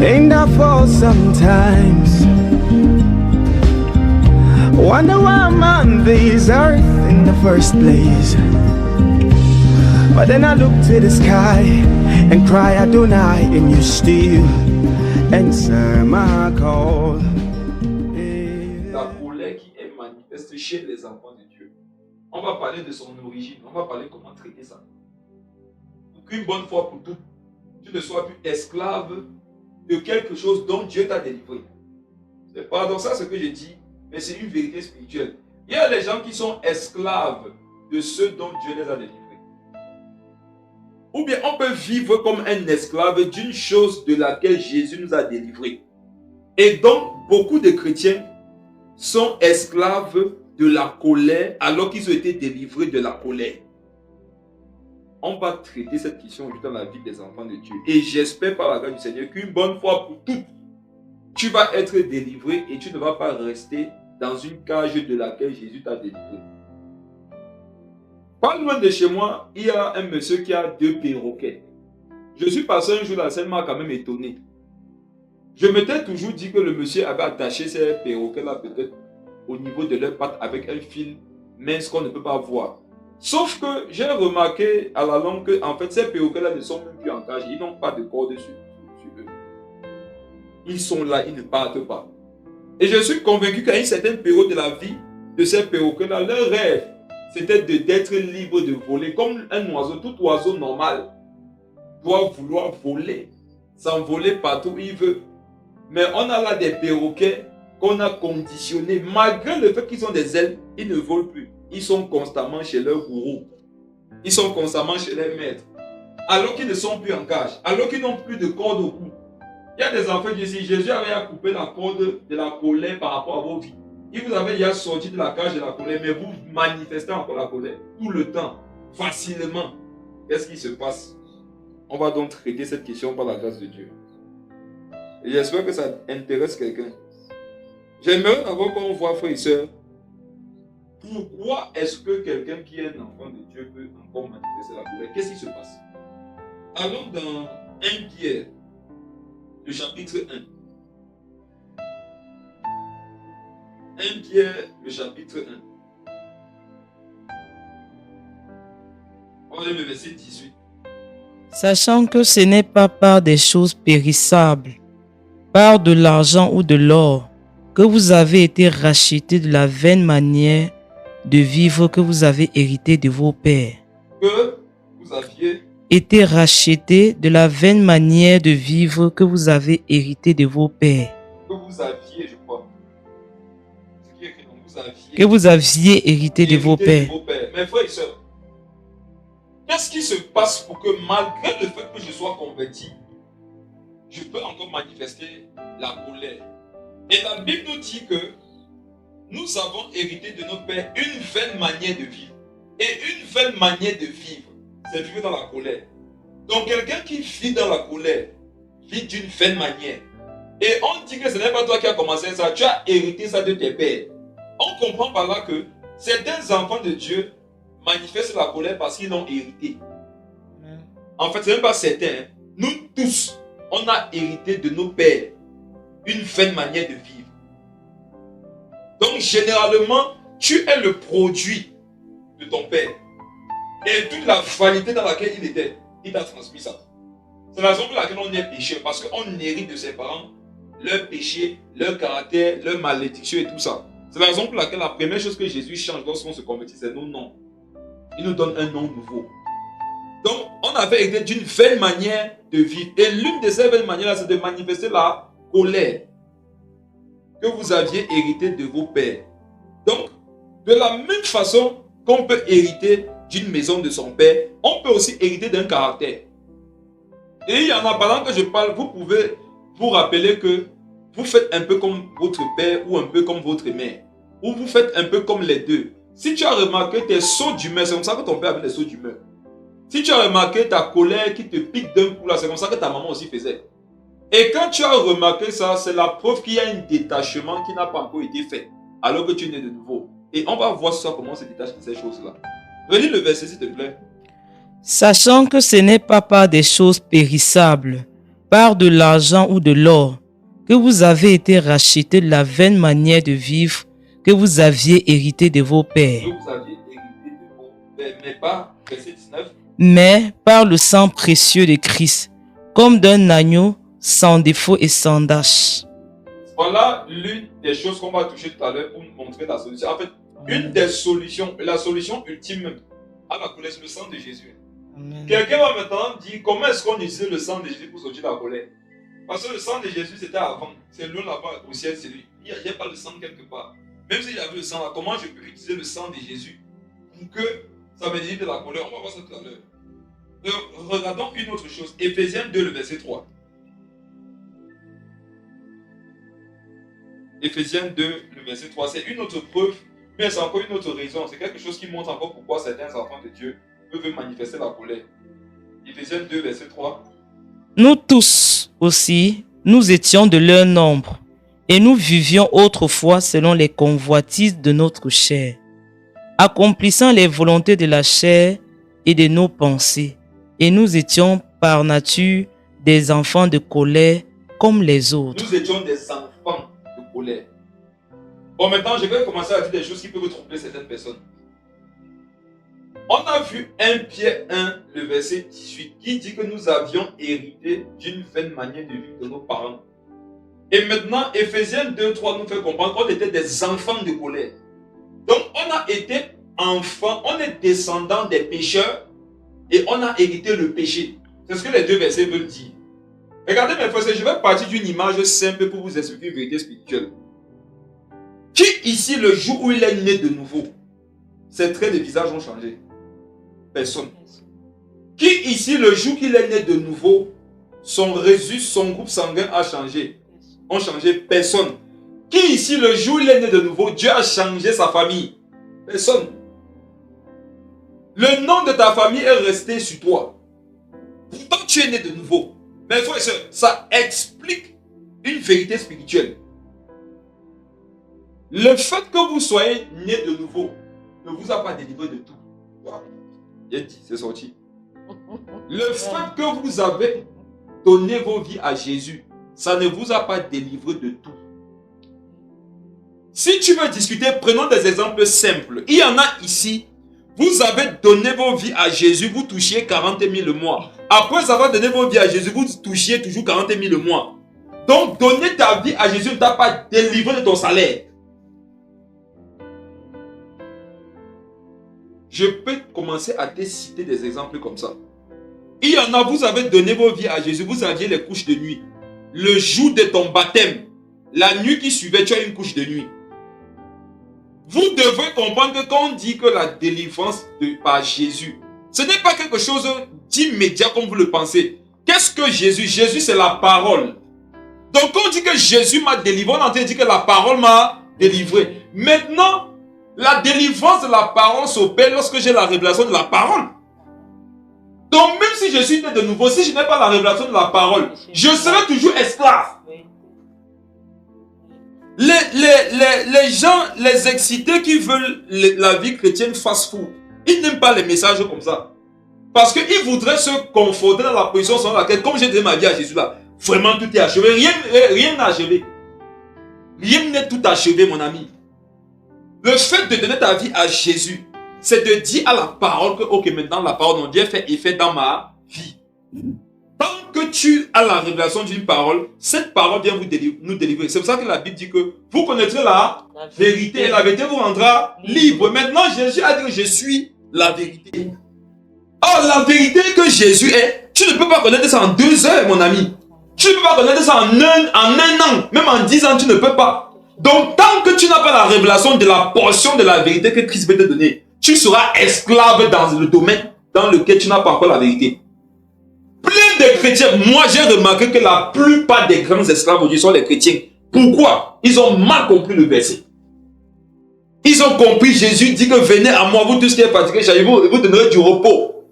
Ain't I fall sometimes? Wonder why I'm on this earth in the first place. But then I look to the sky and cry, Adonai, and you still answer my call. La colère qui est manifeste chez les enfants de Dieu. On va parler de son origine, on va parler comment traiter ça. Pour qu'une bonne fois pour toutes, tu ne sois plus esclave de quelque chose dont Dieu t'a délivré. C'est paradoxal ce que je dis, mais c'est une vérité spirituelle. Il y a des gens qui sont esclaves de ce dont Dieu les a délivrés. Ou bien on peut vivre comme un esclave d'une chose de laquelle Jésus nous a délivrés. Et donc, beaucoup de chrétiens sont esclaves de la colère alors qu'ils ont été délivrés de la colère. On va traiter cette question aujourd'hui dans la vie des enfants de Dieu. Et j'espère par la grâce du Seigneur qu'une bonne fois pour toutes, tu vas être délivré et tu ne vas pas rester dans une cage de laquelle Jésus t'a délivré. Pas loin de chez moi, il y a un monsieur qui a 2 perroquets. Je suis passé un jour là, ça m'a quand même étonné. Je m'étais toujours dit que le monsieur avait attaché ces perroquets-là peut-être au niveau de leurs pattes avec un fil mince qu'on ne peut pas voir. Sauf que j'ai remarqué à la longue que en fait, ces perroquets-là ne sont même plus en cage. Ils n'ont pas de corde sur eux. Ils sont là, ils ne partent pas. Et je suis convaincu qu'à une certaine période de la vie de ces perroquets-là, leur rêve, c'était d'être libre de voler. Comme un oiseau, tout oiseau normal doit vouloir voler, s'envoler partout où il veut. Mais on a là des perroquets qu'on a conditionnés. Malgré le fait qu'ils ont des ailes, ils ne volent plus. Ils sont constamment chez leur gourou. Ils sont constamment chez leur maître. Alors qu'ils ne sont plus en cage. Alors qu'ils n'ont plus de corde au cou. Il y a des enfants qui disent, Jésus avait coupé la corde de la colère par rapport à vos vies. Il vous avait déjà sorti de la cage de la colère, mais vous manifestez encore la colère. Tout le temps. Facilement. Qu'est-ce qui se passe? On va donc traiter cette question par la grâce de Dieu. Et j'espère que ça intéresse quelqu'un. J'aimerais d'abord qu'on voit, frères et sœurs, pourquoi est-ce que quelqu'un qui est un enfant de Dieu peut encore manifester la colère? Qu'est-ce qui se passe? Allons dans 1 Pierre, le chapitre 1. 1 Pierre, le chapitre 1. On lit le verset 18. Sachant que ce n'est pas par des choses périssables, par de l'argent ou de l'or, que vous avez été rachetés de la vaine manière de vivre que vous avez hérité de vos pères. Que vous aviez été rachetés de la vaine manière de vivre que vous avez hérité de vos pères. Que vous aviez, je crois. Ce qui est écrit, donc vous aviez. Que vous aviez hérité de vos pères. Mes frères et sœurs, qu'est-ce qui se passe pour que malgré le fait que je sois converti, je peux encore manifester la colère? Et la Bible nous dit que nous avons hérité de nos pères une vaine manière de vivre. Et une vaine manière de vivre, c'est vivre dans la colère. Donc quelqu'un qui vit dans la colère, vit d'une vaine manière. Et on dit que ce n'est pas toi qui as commencé ça, tu as hérité ça de tes pères. On comprend par là que certains enfants de Dieu manifestent la colère parce qu'ils l'ont hérité. En fait, ce n'est même pas certains. Nous tous, on a hérité de nos pères une vaine manière de vivre. Donc généralement, tu es le produit de ton père. Et toute la vanité dans laquelle il était, il t'a transmis ça. C'est la raison pour laquelle on est pécheur. Parce qu'on hérite de ses parents leur péché, leur caractère, leur malédiction et tout ça. C'est la raison pour laquelle la première chose que Jésus change lorsqu'on se convertit, c'est nos noms. Il nous donne un nom nouveau. Donc, on avait hérité d'une vaine manière de vivre. Et l'une de ces vaines manières-là, c'est de manifester la colère que vous aviez hérité de vos pères. Donc, de la même façon qu'on peut hériter d'une maison de son père, on peut aussi hériter d'un caractère. Et il y en a, pendant que je parle, vous pouvez vous rappeler que vous faites un peu comme votre père ou un peu comme votre mère. Ou vous faites un peu comme les deux. Si tu as remarqué tes sauts d'humeur, c'est comme ça que ton père avait des sauts d'humeur. Si tu as remarqué ta colère qui te pique d'un coup, là, c'est comme ça que ta maman aussi faisait. Et quand tu as remarqué ça, c'est la preuve qu'il y a un détachement qui n'a pas encore été fait, alors que tu es né de nouveau. Et on va voir ça, comment on se détache de ces choses-là. Relis le verset, s'il te plaît. Sachant que ce n'est pas par des choses périssables, par de l'argent ou de l'or, que vous avez été rachetés de la vaine manière de vivre que vous aviez hérité de vos pères. que vous aviez hérité de vos pères, mais pas, verset 19, Mais par le sang précieux de Christ, comme d'un agneau sans défaut et sans tache. voilà l'une des choses qu'on va toucher tout à l'heure pour nous montrer la solution. En fait, une des solutions, la solution ultime à la colère, c'est le sang de Jésus. Amen. Quelqu'un va maintenant dire comment est-ce qu'on utilise le sang de Jésus pour sortir de la colère? Parce que le sang de Jésus c'était avant. C'est l'eau là-bas au ciel, c'est lui. Il n'y a pas le sang quelque part. Même s'il y avait le sang là, comment je peux utiliser le sang de Jésus pour que ça me délivre de la colère? On va voir ça tout à l'heure. Regardons une autre chose. Éphésiens 2, le verset 3. Éphésiens 2, le verset 3. C'est une autre preuve, mais c'est encore une autre raison. C'est quelque chose qui montre encore pourquoi certains enfants de Dieu peuvent manifester la colère. Éphésiens 2, verset 3. Nous tous aussi, nous étions de leur nombre, et nous vivions autrefois selon les convoitises de notre chair, accomplissant les volontés de la chair et de nos pensées, et nous étions par nature des enfants de colère comme les autres. Nous étions des enfants de colère. Bon, maintenant, je vais commencer à dire des choses qui peuvent troubler certaines personnes. On a vu 1 Pierre 1, le verset 18, qui dit que nous avions hérité d'une vaine manière de vivre de nos parents. Et maintenant, Éphésiens 2, 3 nous fait comprendre qu'on était des enfants de colère. Donc, on a été enfants, on est descendants des pécheurs et on a hérité le péché. C'est ce que les deux versets veulent dire. Regardez mes frères, je vais partir d'une image simple pour vous expliquer une vérité spirituelle. Qui ici, le jour où il est né de nouveau, ses traits de visage ont changé? Personne. Qui ici, le jour qu'il est né de nouveau, son résus, son groupe sanguin a changé? Ont changé? Personne. Qui ici, le jour où il est né de nouveau, Dieu a changé sa famille? Personne. Le nom de ta famille est resté sur toi. Pourtant, tu es né de nouveau. Mais frères et sœurs, ça explique une vérité spirituelle. Le fait que vous soyez né de nouveau ne vous a pas délivré de tout. J'ai dit, c'est sorti. Le fait que vous avez donné vos vies à Jésus, ça ne vous a pas délivré de tout. Si tu veux discuter, prenons des exemples simples. Il y en a ici, vous avez donné vos vies à Jésus, vous touchiez 40 000 le mois. Après avoir donné vos vies à Jésus, vous touchiez toujours 40 000 le mois. Donc, donner ta vie à Jésus ne t'a pas délivré de ton salaire. Je peux commencer à te citer des exemples comme ça. Il y en a, vous avez donné vos vies à Jésus, vous aviez les couches de nuit. Le jour de ton baptême, la nuit qui suivait, tu as une couche de nuit. Vous devez comprendre que quand on dit que la délivrance par Jésus, ce n'est pas quelque chose d'immédiat comme vous le pensez. Qu'est-ce que Jésus? Jésus, c'est la parole. Donc quand on dit que Jésus m'a délivré, on entend dire que la parole m'a délivré. Maintenant, la délivrance de la parole s'opère lorsque j'ai la révélation de la parole. Donc même si je suis né de nouveau, si je n'ai pas la révélation de la parole, je serai toujours esclave. Les gens, les excités qui veulent la vie chrétienne fast-food, ils n'aiment pas les messages comme ça. Parce qu'ils voudraient se conforter dans la position sur laquelle, comme j'ai donné ma vie à Jésus là, vraiment tout est achevé. Rien n'est achevé. Rien n'est tout achevé, mon ami. Le fait de donner ta vie à Jésus, c'est de dire à la parole que, ok, maintenant la parole de Dieu fait effet dans ma vie. Tant que tu as la révélation d'une parole, cette parole vient nous délivrer. C'est pour ça que la Bible dit que vous connaîtrez la vérité et la vérité vous rendra libre. Maintenant, Jésus a dit que je suis la vérité. Or, la vérité que Jésus est, tu ne peux pas connaître ça en 2 heures, mon ami. Tu ne peux pas connaître ça en un an. Même en 10 ans, tu ne peux pas. Donc, tant que tu n'as pas la révélation de la portion de la vérité que Christ veut te donner, tu seras esclave dans le domaine dans lequel tu n'as pas encore la vérité. Plein de chrétiens, moi j'ai remarqué que la plupart des grands esclaves aujourd'hui sont les chrétiens. Pourquoi? Ils ont mal compris le verset. Ils ont compris, Jésus dit que venez à moi, vous tous qui êtes fatigués, je vous donnerai du repos.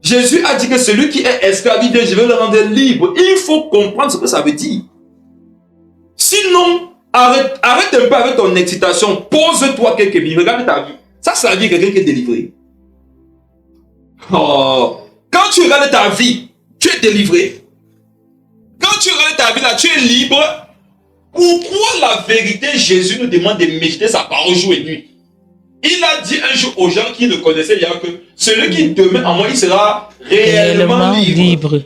Jésus a dit que celui qui est esclave, il dit, je vais le rendre libre. Il faut comprendre ce que ça veut dire. Sinon, arrête un peu avec ton excitation. Pose-toi quelques minutes. Regarde ta vie. Ça, c'est la vie de quelqu'un qui est délivré. Oh. Quand tu regardes ta vie, tu es délivré. tu regardes ta vie là, tu es libre. Pourquoi la vérité, Jésus nous demande de méditer sa parole jour et nuit? Il a dit un jour aux gens qui le connaissaient hier que celui qui demeure en moi, il sera réellement libre.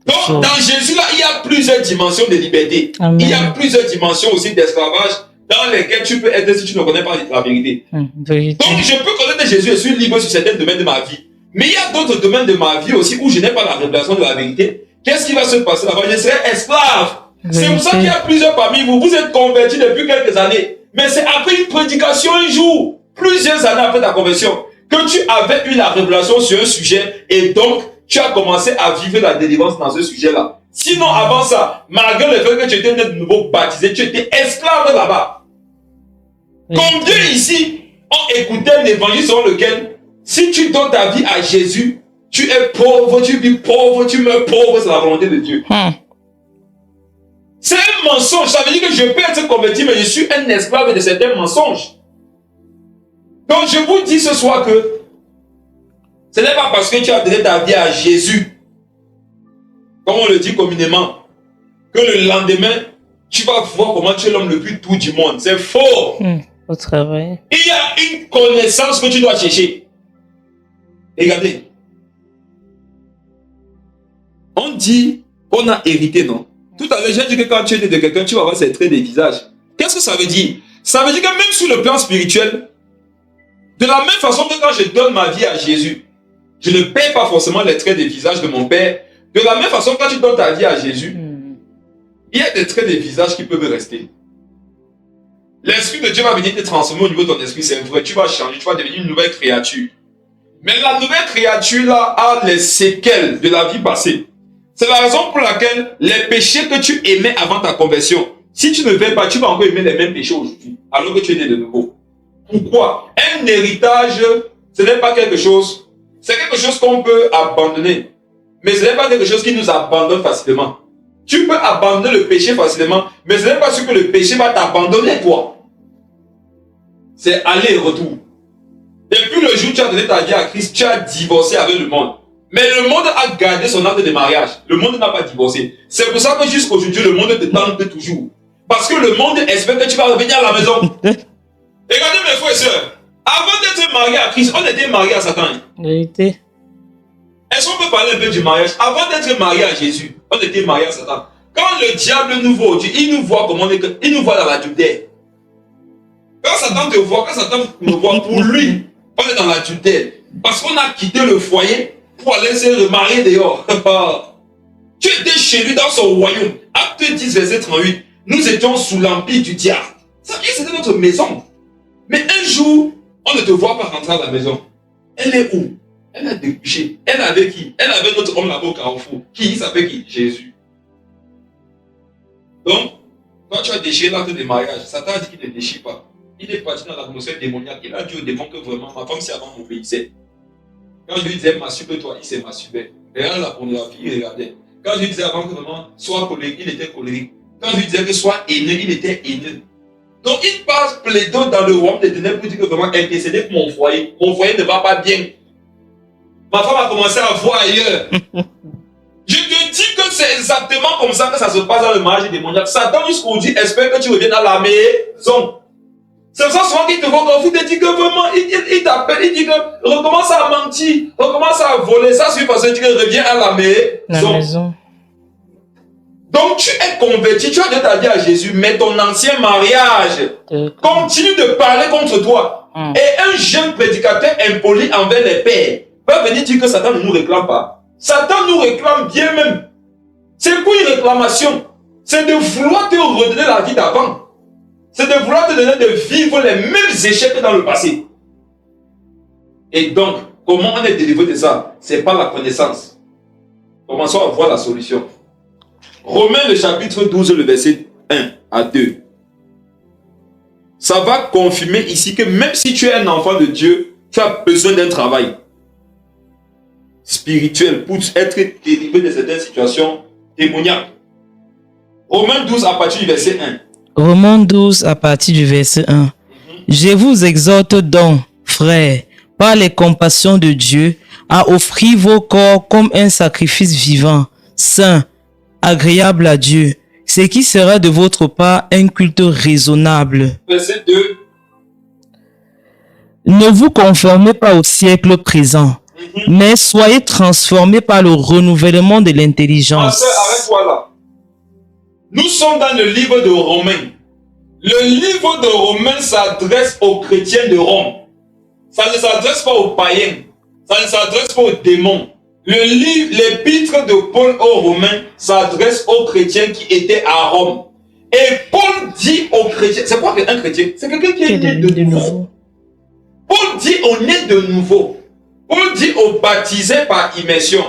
Donc, dans Jésus là, il y a plusieurs dimensions de liberté. Amen. Il y a plusieurs dimensions aussi d'esclavage dans lesquelles tu peux être si tu ne connais pas la vérité. Vérité. Donc, je peux connaître Jésus, je suis libre sur certains domaines de ma vie. Mais il y a d'autres domaines de ma vie aussi où je n'ai pas la révélation de la vérité. Qu'est-ce qui va se passer là-bas? Je serai esclave. C'est pour ça qu'il y a plusieurs parmi vous. Vous êtes convertis depuis quelques années. Mais c'est après une prédication un jour, plusieurs années après ta conversion, que tu avais eu la révélation sur un sujet et donc tu as commencé à vivre la délivrance dans ce sujet-là. Sinon, avant ça, malgré le fait que tu étais né de nouveau baptisé, tu étais esclave là-bas. Combien ici ont écouté un évangile selon lequel, si tu donnes ta vie à Jésus, tu es pauvre, tu vis pauvre, tu meurs pauvre, c'est la volonté de Dieu. C'est un mensonge. Ça veut dire que je peux être converti, mais je suis un esclave de certains mensonges. Donc je vous dis ce soir que ce n'est pas parce que tu as donné ta vie à Jésus, comme on le dit communément, que le lendemain, tu vas voir comment tu es l'homme le plus doux du monde. C'est faux. Au travail. Il y a une connaissance que tu dois chercher. Regardez. On dit qu'on a hérité, non? Tout à l'heure, j'ai dit que quand tu es né de quelqu'un, tu vas avoir ses traits de visage. Qu'est-ce que ça veut dire? Ça veut dire que même sur le plan spirituel, de la même façon que quand je donne ma vie à Jésus, je ne paie pas forcément les traits de visage de mon père. De la même façon, quand tu donnes ta vie à Jésus, il y a des traits de visage qui peuvent rester. L'Esprit de Dieu va venir te transformer au niveau de ton esprit, c'est vrai. Tu vas changer, tu vas devenir une nouvelle créature. Mais la nouvelle créature-là a les séquelles de la vie passée. C'est la raison pour laquelle les péchés que tu aimais avant ta conversion, si tu ne fais pas, tu vas encore aimer les mêmes péchés aujourd'hui, alors que tu es né de nouveau. Pourquoi? Un héritage, ce n'est pas quelque chose, c'est quelque chose qu'on peut abandonner. Mais ce n'est pas quelque chose qui nous abandonne facilement. Tu peux abandonner le péché facilement, mais ce n'est pas sûr que le péché va t'abandonner toi. C'est aller et retour. Depuis le jour où tu as donné ta vie à Christ, tu as divorcé avec le monde. Mais le monde a gardé son acte de mariage. Le monde n'a pas divorcé. C'est pour ça que jusqu'aujourd'hui, le monde te tente toujours. Parce que le monde espère que tu vas revenir à la maison. Regardez mes frères et sœurs. Avant d'être marié à Christ, on était marié à Satan. Vérité. Est-ce qu'on peut parler un peu du mariage? Avant d'être marié à Jésus, on était marié à Satan. Quand le diable nous voit aujourd'hui, il nous voit comme on est, il nous voit dans l'adultère. Quand Satan te voit, quand Satan nous voit, pour lui, on est dans l'adultère. Parce qu'on a quitté le foyer pour aller se remarier dehors. Tu étais chez lui dans son royaume. Acte 10, verset 38. Nous étions sous l'empire du diable. Ça veut dire que c'était notre maison. Mais un jour, on ne te voit pas rentrer à la maison. Elle est où? Elle a débouché. Elle avait qui? Elle avait notre homme là-bas au carrefour. Qui? Il s'appelle qui? Jésus. Donc, quand tu as déchiré l'acte de mariage, Satan a dit qu'il ne déchire pas. Il est parti dans l'atmosphère démoniaque. Il a dit au démon que vraiment, ma femme, c'est avant m'obéissait. Quand je lui disais, masturbe-toi, il s'est masturbé. Regarde la pornographie, il regardait. Quand je lui disais avant que vraiment, sois colérique, il était colérique. Quand je lui disais que sois haineux, il était haineux. Donc, il passe plaidant dans le royaume des ténèbres pour dire que vraiment, intercéder pour mon foyer. Mon foyer ne va pas bien. Ma femme a commencé à voir ailleurs. Je te dis que c'est exactement comme ça que ça se passe dans le mariage démoniaque. Satan jusqu'aujourd'hui espère que tu reviennes à la maison. C'est pour ça souvent qu'il te voit quand vous te dit que vraiment, il t'appelle, il dit que recommence à mentir, recommence à voler. Ça suffit parce que tu reviens à la maison. Donc tu es converti, tu as donné ta vie à Jésus, mais ton ancien mariage continue de parler contre toi. Et un jeune prédicateur impoli envers les pères va venir dire que Satan ne nous réclame pas. Satan nous réclame bien même. C'est quoi une réclamation? C'est de vouloir te redonner la vie d'avant. C'est de vouloir te donner de vivre les mêmes échecs que dans le passé. Et donc, comment on est délivré de ça? C'est pas la connaissance. Commençons à voir la solution. Romains le chapitre 12, le verset 1 à 2. Ça va confirmer ici que même si tu es un enfant de Dieu, tu as besoin d'un travail spirituel pour être délivré de certaines situations démoniaques. Romains 12 à partir du verset 1. Romains 12 à partir du verset 1. Je vous exhorte donc, frères, par les compassions de Dieu, à offrir vos corps comme un sacrifice vivant, saint, agréable à Dieu, ce qui sera de votre part un culte raisonnable. Verset 2. Ne vous conformez pas au siècle présent, mais soyez transformés par le renouvellement de Ma l'intelligence. soeur, arrête-toi là. Nous sommes dans le livre de Romains. Le livre de Romains s'adresse aux chrétiens de Rome. Ça ne s'adresse pas aux païens. Ça ne s'adresse pas aux démons. Le livre, l'épître de Paul aux Romains s'adresse aux chrétiens qui étaient à Rome. Et Paul dit aux chrétiens, c'est quoi un chrétien? C'est quelqu'un qui est né de nouveau. Paul dit aux nés de nouveau. Paul dit aux baptisés par immersion.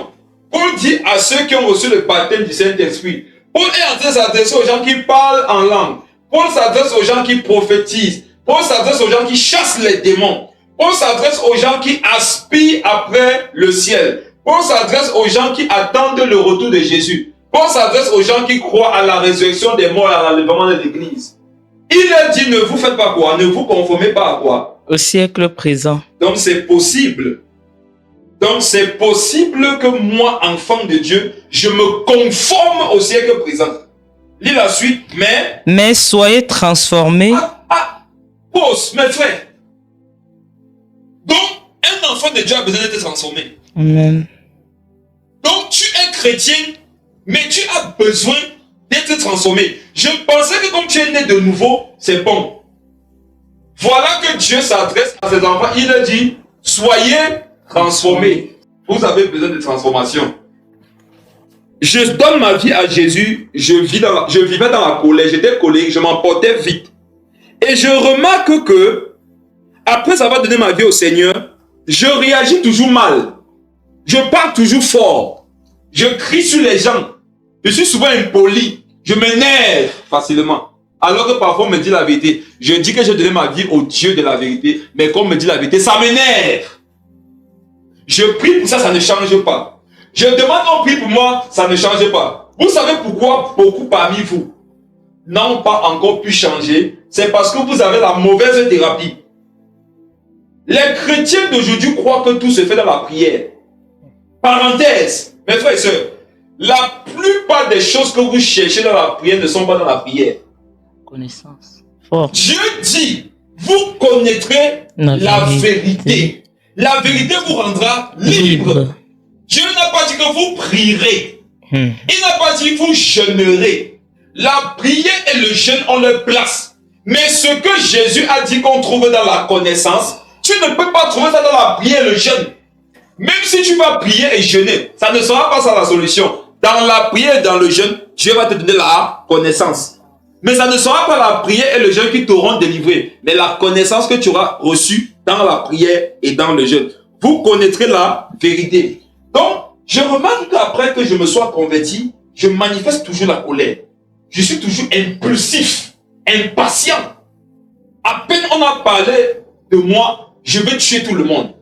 Paul dit à ceux qui ont reçu le baptême du Saint-Esprit. Paul est en train de s'adresser aux gens qui parlent en langue. Paul s'adresse aux gens qui prophétisent. Paul s'adresse aux gens qui chassent les démons. Paul s'adresse aux gens qui aspirent après le ciel. Paul s'adresse aux gens qui attendent le retour de Jésus. Paul s'adresse aux gens qui croient à la résurrection des morts et à l'enlèvement de l'Église. Il a dit, ne vous faites pas quoi? Ne vous conformez pas à quoi? Au siècle présent. Donc c'est possible. Donc c'est possible que moi, enfant de Dieu, je me conforme au siècle présent. Lis la suite, Mais soyez transformés. Pause, mes frères. Donc, un enfant de Dieu a besoin d'être transformé. Amen. Donc, tu es chrétien, mais tu as besoin d'être transformé. Je pensais que comme tu es né de nouveau, c'est bon. Voilà que Dieu s'adresse à ses enfants. Il a dit, soyez transformés. Vous avez besoin de transformation. Je donne ma vie à Jésus. Je vivais dans la colère. J'étais colérique. Je m'emportais vite. Et je remarque que, après avoir donné ma vie au Seigneur, je réagis toujours mal. Je parle toujours fort. Je crie sur les gens. Je suis souvent impoli. Je m'énerve facilement. Alors que parfois on me dit la vérité. Je dis que j'ai donné ma vie au Dieu de la vérité. Mais quand on me dit la vérité, ça m'énerve. Je prie pour ça, ça ne change pas. Je demande qu'on prie pour moi, ça ne change pas. Vous savez pourquoi beaucoup parmi vous n'ont pas encore pu changer? C'est parce que vous avez la mauvaise thérapie. Les chrétiens d'aujourd'hui croient que tout se fait dans la prière. Parenthèse, mes frères et sœurs, la plupart des choses que vous cherchez dans la prière ne sont pas dans la prière. Connaissance. Fort. Dieu dit, vous connaîtrez la vérité. La vérité vous rendra libre. Dieu n'a pas dit que vous prierez. Il n'a pas dit que vous jeûnerez. La prière et le jeûne ont leur place. Mais ce que Jésus a dit qu'on trouve dans la connaissance, tu ne peux pas trouver ça dans la prière et le jeûne. Même si tu vas prier et jeûner, ça ne sera pas ça la solution. Dans la prière et dans le jeûne, Dieu va te donner la connaissance. Mais ça ne sera pas la prière et le jeûne qui t'auront délivré, mais la connaissance que tu auras reçue dans la prière et dans le jeûne. Vous connaîtrez la vérité. Donc, je remarque qu'après que je me sois converti, je manifeste toujours la colère. Je suis toujours impulsif, impatient. À peine on a parlé de moi, je vais tuer tout le monde.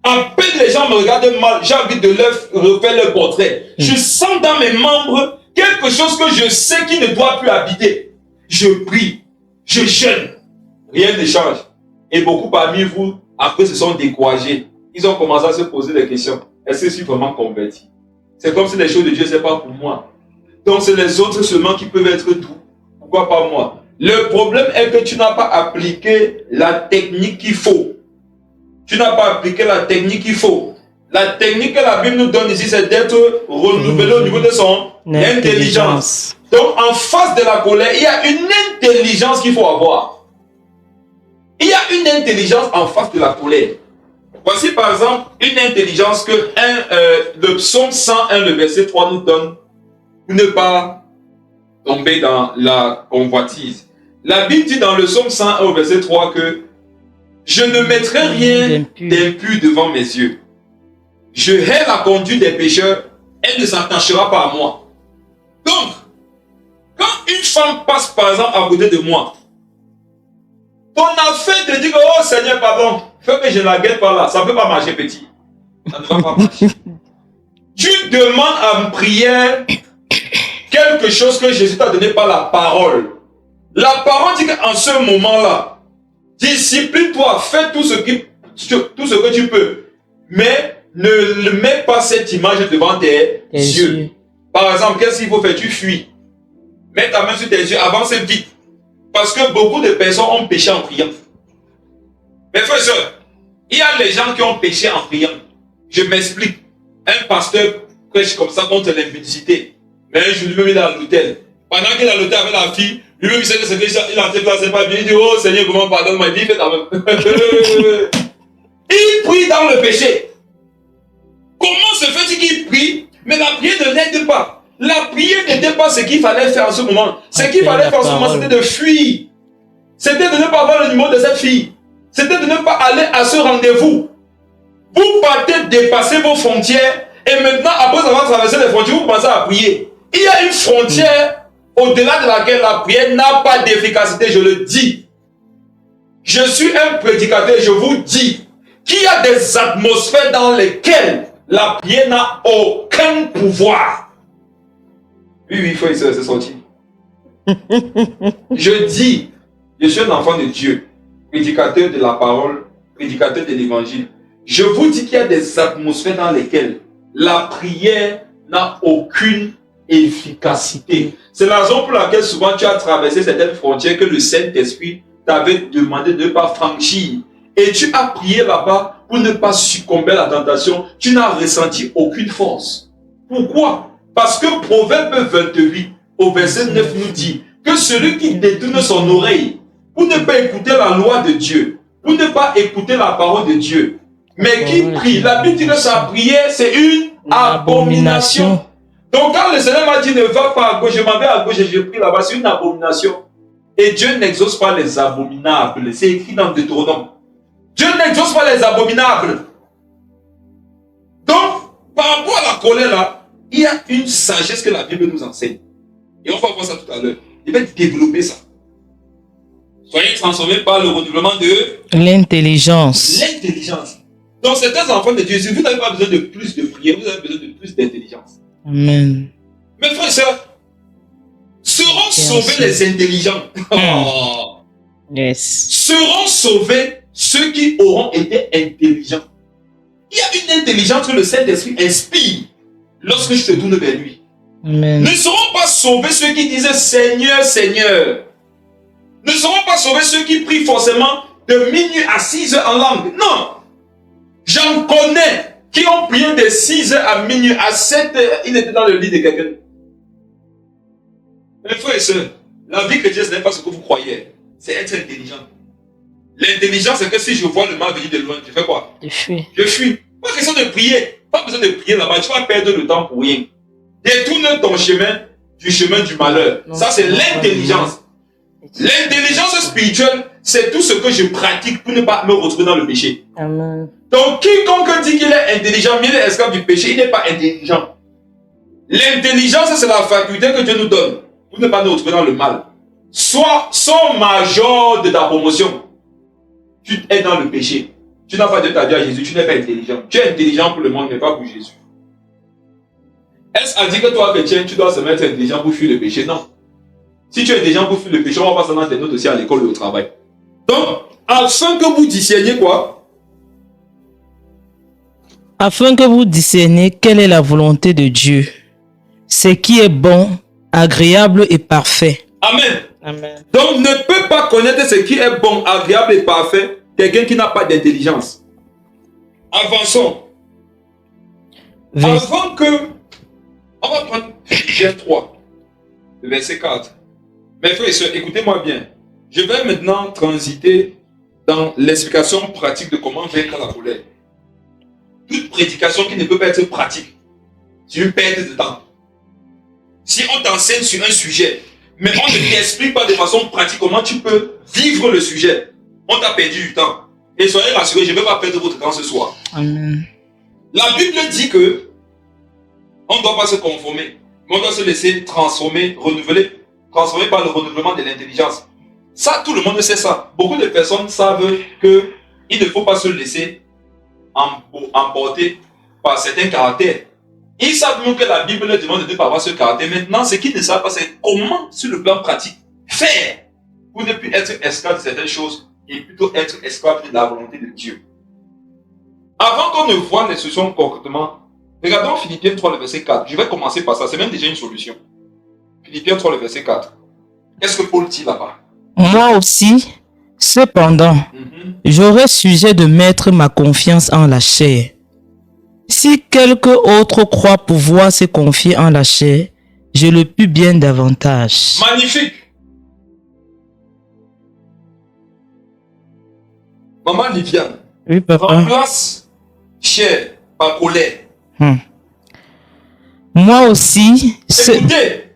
À peine les gens me regardent mal, j'ai envie de leur refaire leur portrait. Je sens dans mes membres quelque chose que je sais qui ne doit plus habiter. Je prie, je jeûne, rien ne change. Et beaucoup parmi vous, après, se sont découragés. Ils ont commencé à se poser des questions. Est-ce que je suis vraiment converti? C'est comme si les choses de Dieu, ce n'est pas pour moi. Donc, c'est les autres seulement qui peuvent être doux. Pourquoi pas moi? Le problème est que tu n'as pas appliqué la technique qu'il faut. Tu n'as pas appliqué la technique qu'il faut. La technique que la Bible nous donne ici, c'est d'être renouvelé au niveau de son intelligence. Donc, en face de la colère, il y a une intelligence qu'il faut avoir. Il y a une intelligence en face de la colère. Voici par exemple une intelligence que le psaume 101, le verset 3 nous donne pour ne pas tomber dans la convoitise. La Bible dit dans le psaume 101 au verset 3 que je ne mettrai rien d'impur devant mes yeux. Je hais la conduite des pécheurs, elle ne s'attachera pas à moi. Donc, quand une femme passe par exemple à côté de moi, ton affaire de dire oh Seigneur, pardon, fais que je ne la guette pas là, ça ne peut pas marcher petit. Ça ne va pas marcher. Tu demandes en prière quelque chose que Jésus t'a donné par la parole. La parole dit qu'en ce moment-là, discipline-toi, fais tout ce que tu peux, mais ne mets pas cette image devant tes yeux. Par exemple, qu'est-ce qu'il faut faire? Tu fuis. Mets ta main sur tes yeux, avance vite. Parce que beaucoup de personnes ont péché en priant. Mes frères et sœurs, il y a les gens qui ont péché en priant. Je m'explique. Un pasteur prêche comme ça contre l'impudicité. Mais un jour, lui-même, il est à l'hôtel. Pendant qu'il est à l'hôtel avec la fille, lui-même, il sait que c'est qu'il a fait là, c'est pas bien. Il dit, oh Seigneur, comment pardonne-moi? Il dit, fais ta même. Il prie dans le péché. Comment se fait-il qu'il prie, mais la prière ne l'aide pas? La prière n'était pas ce qu'il fallait faire en ce moment. Ce qu'il fallait faire en ce moment, c'était de fuir. C'était de ne pas avoir le numéro de cette fille. C'était de ne pas aller à ce rendez-vous. Vous partez dépasser vos frontières et maintenant, après avoir traversé les frontières, vous commencez à prier. Il y a une frontière au-delà de laquelle la prière n'a pas d'efficacité, je le dis. Je suis un prédicateur, je vous dis qu'il y a des atmosphères dans lesquelles la prière n'a aucun pouvoir. Oui, il faut essayer, c'est sorti. Je dis, je suis un enfant de Dieu, prédicateur de la parole, prédicateur de l'évangile. Je vous dis qu'il y a des atmosphères dans lesquelles la prière n'a aucune efficacité. C'est la raison pour laquelle souvent tu as traversé certaines frontières que le Saint-Esprit t'avait demandé de ne pas franchir. Et tu as prié là-bas pour ne pas succomber à la tentation. Tu n'as ressenti aucune force. Pourquoi? Parce que Proverbe 28 au verset 9 nous dit que celui qui détourne son oreille pour ne pas écouter la loi de Dieu, pour ne pas écouter la parole de Dieu, mais qui prie, la Bible dit que sa prière c'est une abomination. Donc quand le Seigneur m'a dit ne va pas à gauche, je m'en vais à gauche et je prie là-bas, c'est une abomination. Et Dieu n'exauce pas les abominables. C'est écrit dans Deutéronome. Dieu n'exauce pas les abominables. Donc, par rapport à la colère là, il y a une sagesse que la Bible nous enseigne. Et on va voir ça tout à l'heure. Il va développer ça. Soyez transformés par le renouvellement de l'intelligence. L'intelligence. Donc, certains enfants de Dieu, si vous n'avez pas besoin de plus de prière, vous avez besoin de plus d'intelligence. Amen. Mes frères et sœurs, seront sauvés les intelligents. Oh. Yes. Seront sauvés ceux qui auront été intelligents. Il y a une intelligence que le Saint-Esprit inspire lorsque je te tourne vers lui. Amen. Ne seront pas sauvés ceux qui disaient Seigneur, Seigneur. Ne seront pas sauvés ceux qui prient forcément de minuit à 6 heures en langue. Non. J'en connais qui ont prié de 6 heures à minuit, à 7 heures. Il était dans le lit de quelqu'un. Mes frères et sœurs, la vie chrétienne, ce n'est pas ce que vous croyez. C'est être intelligent. L'intelligence, c'est que si je vois le mal venir de loin, je fais quoi? Je fuis. Je fuis. Pas question de prier. Pas besoin de prier là-bas. Tu vas perdre le temps pour rien. Détourne ton chemin du malheur. Non, ça, c'est l'intelligence. L'intelligence spirituelle, c'est tout ce que je pratique pour ne pas me retrouver dans le péché. Amen. Donc, quiconque dit qu'il est intelligent, mais il est esclave du péché, il n'est pas intelligent. L'intelligence, c'est la faculté que Dieu nous donne pour ne pas nous retrouver dans le mal. Sois son major de ta promotion. Tu es dans le péché. Tu n'as pas de ta vie à Jésus, tu n'es pas intelligent. Tu es intelligent pour le monde, mais pas pour Jésus. Est-ce à dire que toi, chrétien, tu dois se mettre intelligent pour fuir le péché? Non. Si tu es intelligent pour fuir le péché, on va passer dans tes notes aussi à l'école et au travail. Donc, afin que vous discerniez quoi? Afin que vous discerniez quelle est la volonté de Dieu, ce qui est bon, agréable et parfait. Amen. Amen. Donc, ne peut pas connaître ce qui est bon, agréable et parfait quelqu'un qui n'a pas d'intelligence. Avançons. Avant que... On va prendre Éphésiens 3, le verset 4. Mes frères et sœurs, écoutez-moi bien. Je vais maintenant transiter dans l'explication pratique de comment vaincre la colère. Toute prédication qui ne peut pas être pratique, c'est une perte de temps. Si on t'enseigne sur un sujet, mais on ne t'explique pas de façon pratique comment tu peux vivre le sujet, on t'a perdu du temps. Et soyez rassurés, je ne vais pas perdre votre temps ce soir. Amen. La Bible dit que on ne doit pas se conformer, mais on doit se laisser transformer, renouveler, transformer par le renouvellement de l'intelligence. Ça, tout le monde sait ça. Beaucoup de personnes savent qu'il ne faut pas se laisser emporter par certains caractères. Ils savent même que la Bible leur demande de ne pas avoir ce caractère. Maintenant, ce qu'ils ne savent pas, c'est comment, sur le plan pratique, faire pour ne plus être esclave de certaines choses et plutôt être esclave de la volonté de Dieu. Avant qu'on ne voit l'instruction concrètement, Regardons Philippiens 3, le verset 4. Je vais commencer par ça. C'est même déjà une solution. Philippiens 3, le verset 4. Qu'est-ce que Paul dit là-bas? Moi aussi, cependant, j'aurais sujet de mettre ma confiance en la chair. Si quelque autre croit pouvoir se confier en la chair, je le puis bien davantage. Magnifique. Maman Liviane, Oui, papa. remplace chair par colère. Moi aussi, Écoutez,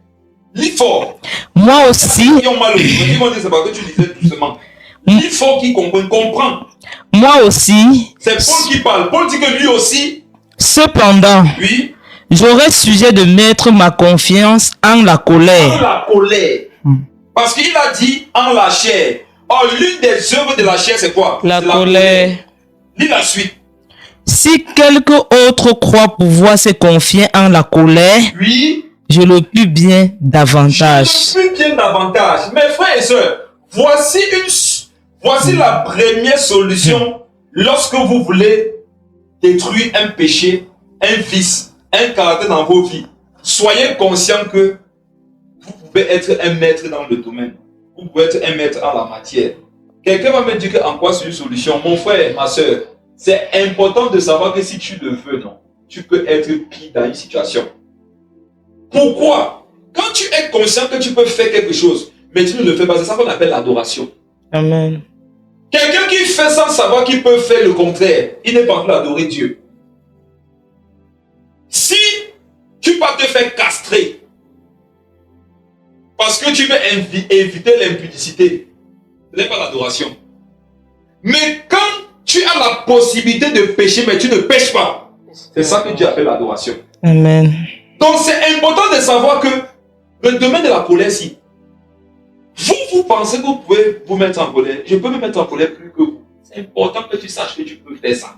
lis fort. moi aussi, Ils ont mal au cœur. Ils vont dire c'est parce que tu disais doucement. Lis fort qui comprend. moi aussi, C'est Paul qui parle. Paul dit que lui aussi, cependant, oui, j'aurais sujet de mettre ma confiance en la en colère. la colère. Parce qu'il a dit en la chair. Or, l'une des œuvres de la chair, c'est quoi? La C'est colère. Lis la suite. Si quelque autre croit pouvoir se confier en la colère, Oui, je le puis bien davantage. je le suis bien davantage. Mes frères et sœurs, voici la première solution lorsque vous voulez détruire un péché, un vice, un caractère dans vos vies. Soyez conscient que vous pouvez être un maître dans le domaine. Vous pouvez être un maître en la matière. Quelqu'un va me dire que en quoi c'est une solution. Mon frère, ma soeur, c'est important de savoir que si tu le veux, non, tu peux être pris dans une situation. Pourquoi? Quand tu es conscient que tu peux faire quelque chose, mais tu ne le fais pas, c'est ça qu'on appelle l'adoration. Amen. Quelqu'un qui fait sans savoir qu'il peut faire le contraire, il n'est pas en train d'adorer Dieu. Si tu vas te faire castrer parce que tu veux éviter l'impudicité, ce n'est pas l'adoration. Mais quand tu as la possibilité de pécher, mais tu ne pêches pas, c'est ça que Dieu appelle l'adoration. Amen. Donc c'est important de savoir que le domaine de la colère, si vous pensez que vous pouvez vous mettre en colère, je peux me mettre en colère plus que vous. C'est important que tu saches que tu peux faire ça.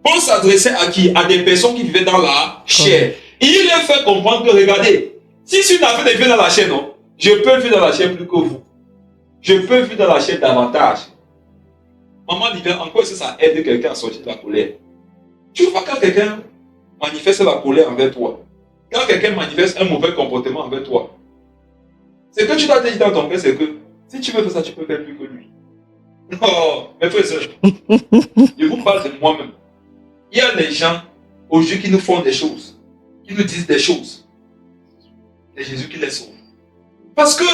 Paul s'adressait à qui? À des personnes qui vivaient dans la chair. Il leur fait comprendre que regardez, si c'est une affaire de vivre dans la chair, non, je peux vivre dans la chair plus que vous. Je peux vivre dans la chair davantage. Maman Liviane, en quoi est-ce que ça aide quelqu'un à sortir de la colère? Tu vois quand quelqu'un manifeste la colère envers toi, quand quelqu'un manifeste un mauvais comportement envers toi, c'est que tu t'as dit dans ton cœur, c'est que si tu veux faire ça, tu peux faire plus que lui. Non, mes frères et sœurs, je vous parle de moi-même. Il y a des gens aujourd'hui qui nous font des choses, qui nous disent des choses. C'est Jésus qui les sauve. Parce que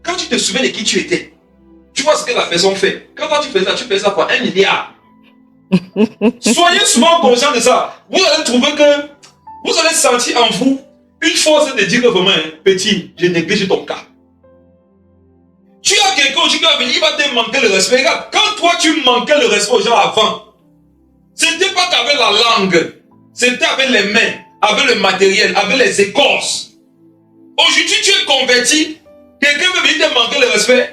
quand tu te souviens de qui tu étais, tu vois ce que la personne fait. Quand toi tu fais ça pour 1 milliard. Soyez souvent conscients de ça. Vous allez trouver que vous allez sentir en vous une force de dire que vraiment, petit, je néglige ton cas. Tu as quelqu'un qui va venir, il va te manquer le respect. Regarde, quand toi tu manquais le respect aux gens avant, c'était pas qu'avec la langue, c'était avec les mains, avec le matériel, avec les écorces. Aujourd'hui, tu es converti, quelqu'un veut venir te manquer le respect.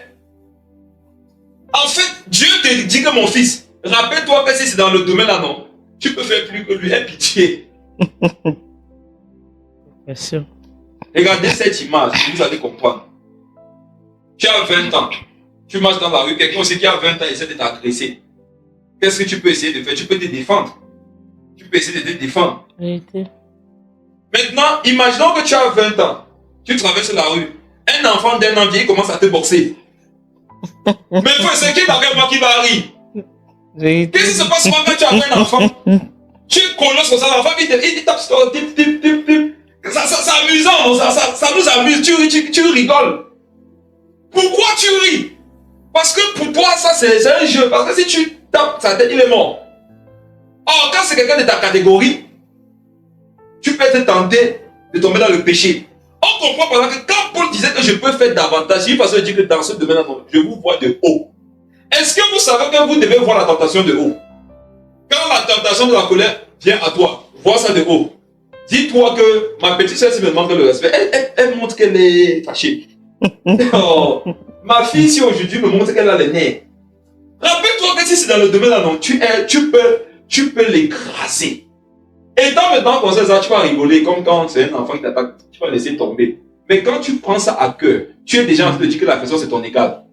En fait, Dieu te dit que mon fils, rappelle-toi que si c'est dans le domaine là, non, tu peux faire plus que lui. Aie pitié. Bien sûr. Regardez cette image, vous allez comprendre. Tu as 20 ans, tu marches dans la rue, quelqu'un aussi qui a 20 ans essaie de t'agresser. Qu'est-ce que tu peux essayer de faire? Tu peux te défendre. Tu peux essayer de te défendre. Vérité. Maintenant, imaginons que tu as 20 ans, tu traverses la rue, un enfant d'1 an vient, il commence à te boxer. Mais c'est qui derrière moi qui va rire? Vérité. Qu'est-ce qui se passe souvent quand tu as un enfant? Tu colosses comme ça, l'enfant il tape sur tip, tip, tip, tip. C'est amusant, ça nous amuse, tu rigoles. Pourquoi tu ris? Parce que pour toi, ça c'est un jeu. Parce que si tu tapes sa tête, il est mort. Or, quand c'est quelqu'un de ta catégorie, tu peux être tenté de tomber dans le péché. On comprend par exemple que quand Paul disait que je peux faire davantage, il faut dire que dans ce domaine-là, je vous vois de haut. Est-ce que vous savez que vous devez voir la tentation de haut? Quand la tentation de la colère vient à toi, vois ça de haut. Dis-toi que ma petite soeur, si me manque le respect, elle montre qu'elle est fâchée. Oh, ma fille, si aujourd'hui me montre qu'elle a les nerfs, rappelle-toi que si c'est dans le domaine là, non, tu peux l'écraser. Et dans le temps comme ça, tu vas rigoler comme quand c'est un enfant qui t'attaque, tu vas laisser tomber. Mais quand tu prends ça à cœur, tu es déjà en train de dire que la personne c'est ton égal.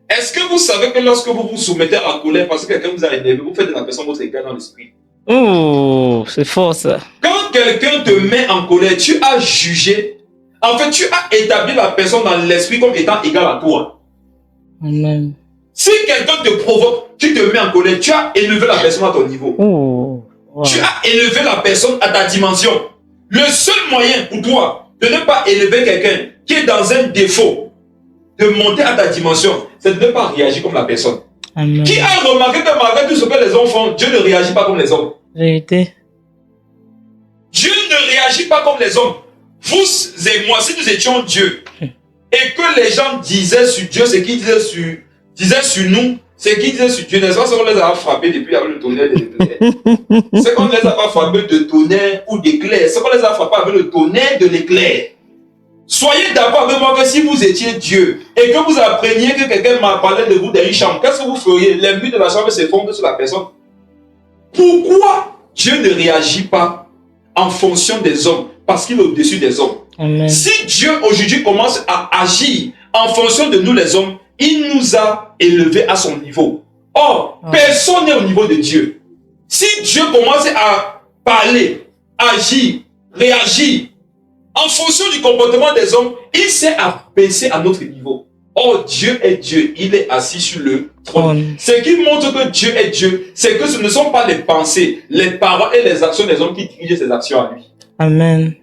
Est-ce que vous savez que lorsque vous vous soumettez à la colère parce que quelqu'un vous a énervé, vous faites de la personne votre égal dans l'esprit? Oh, c'est fort ça. Quand quelqu'un te met en colère, tu as jugé. En fait, tu as établi la personne dans l'esprit comme étant égale à toi. Amen. Si quelqu'un te provoque, tu te mets en colère, tu as élevé la personne à ton niveau. Oh, wow. Tu as élevé la personne à ta dimension. Le seul moyen pour toi de ne pas élever quelqu'un qui est dans un défaut, de monter à ta dimension, c'est de ne pas réagir comme la personne. Amen. Qui a remarqué que malgré tout ce que les hommes font, Dieu ne réagit pas comme les hommes. Vérité. Dieu ne réagit pas comme les hommes. Vous et moi, si nous étions Dieu, et que les gens disaient sur Dieu ce qu'ils disaient sur nous, ce qu'ils disaient sur Dieu, n'est-ce pas ce qu'on les a frappés depuis avec le tonnerre de l'éclair? C'est qu'on ne les a pas frappés de tonnerre ou d'éclair, c'est qu'on les a frappés avec le tonnerre de l'éclair. Soyez d'accord avec moi que si vous étiez Dieu et que vous appreniez que quelqu'un m'a parlé de vous dans une chambre, qu'est-ce que vous feriez? Les murs de la chambre s'effondrent sur la personne. Pourquoi Dieu ne réagit pas en fonction des hommes? Parce qu'il est au-dessus des hommes. Amen. Si Dieu aujourd'hui commence à agir en fonction de nous les hommes, il nous a élevés à son niveau. Or, personne n'est au niveau de Dieu. Si Dieu commence à parler, agir, réagir en fonction du comportement des hommes, il s'est abaissé à notre niveau. Or, Dieu est Dieu, il est assis sur le trône. Ce qui montre que Dieu est Dieu, c'est que ce ne sont pas les pensées, les paroles et les actions des hommes qui dirigent ses actions à lui. Amen.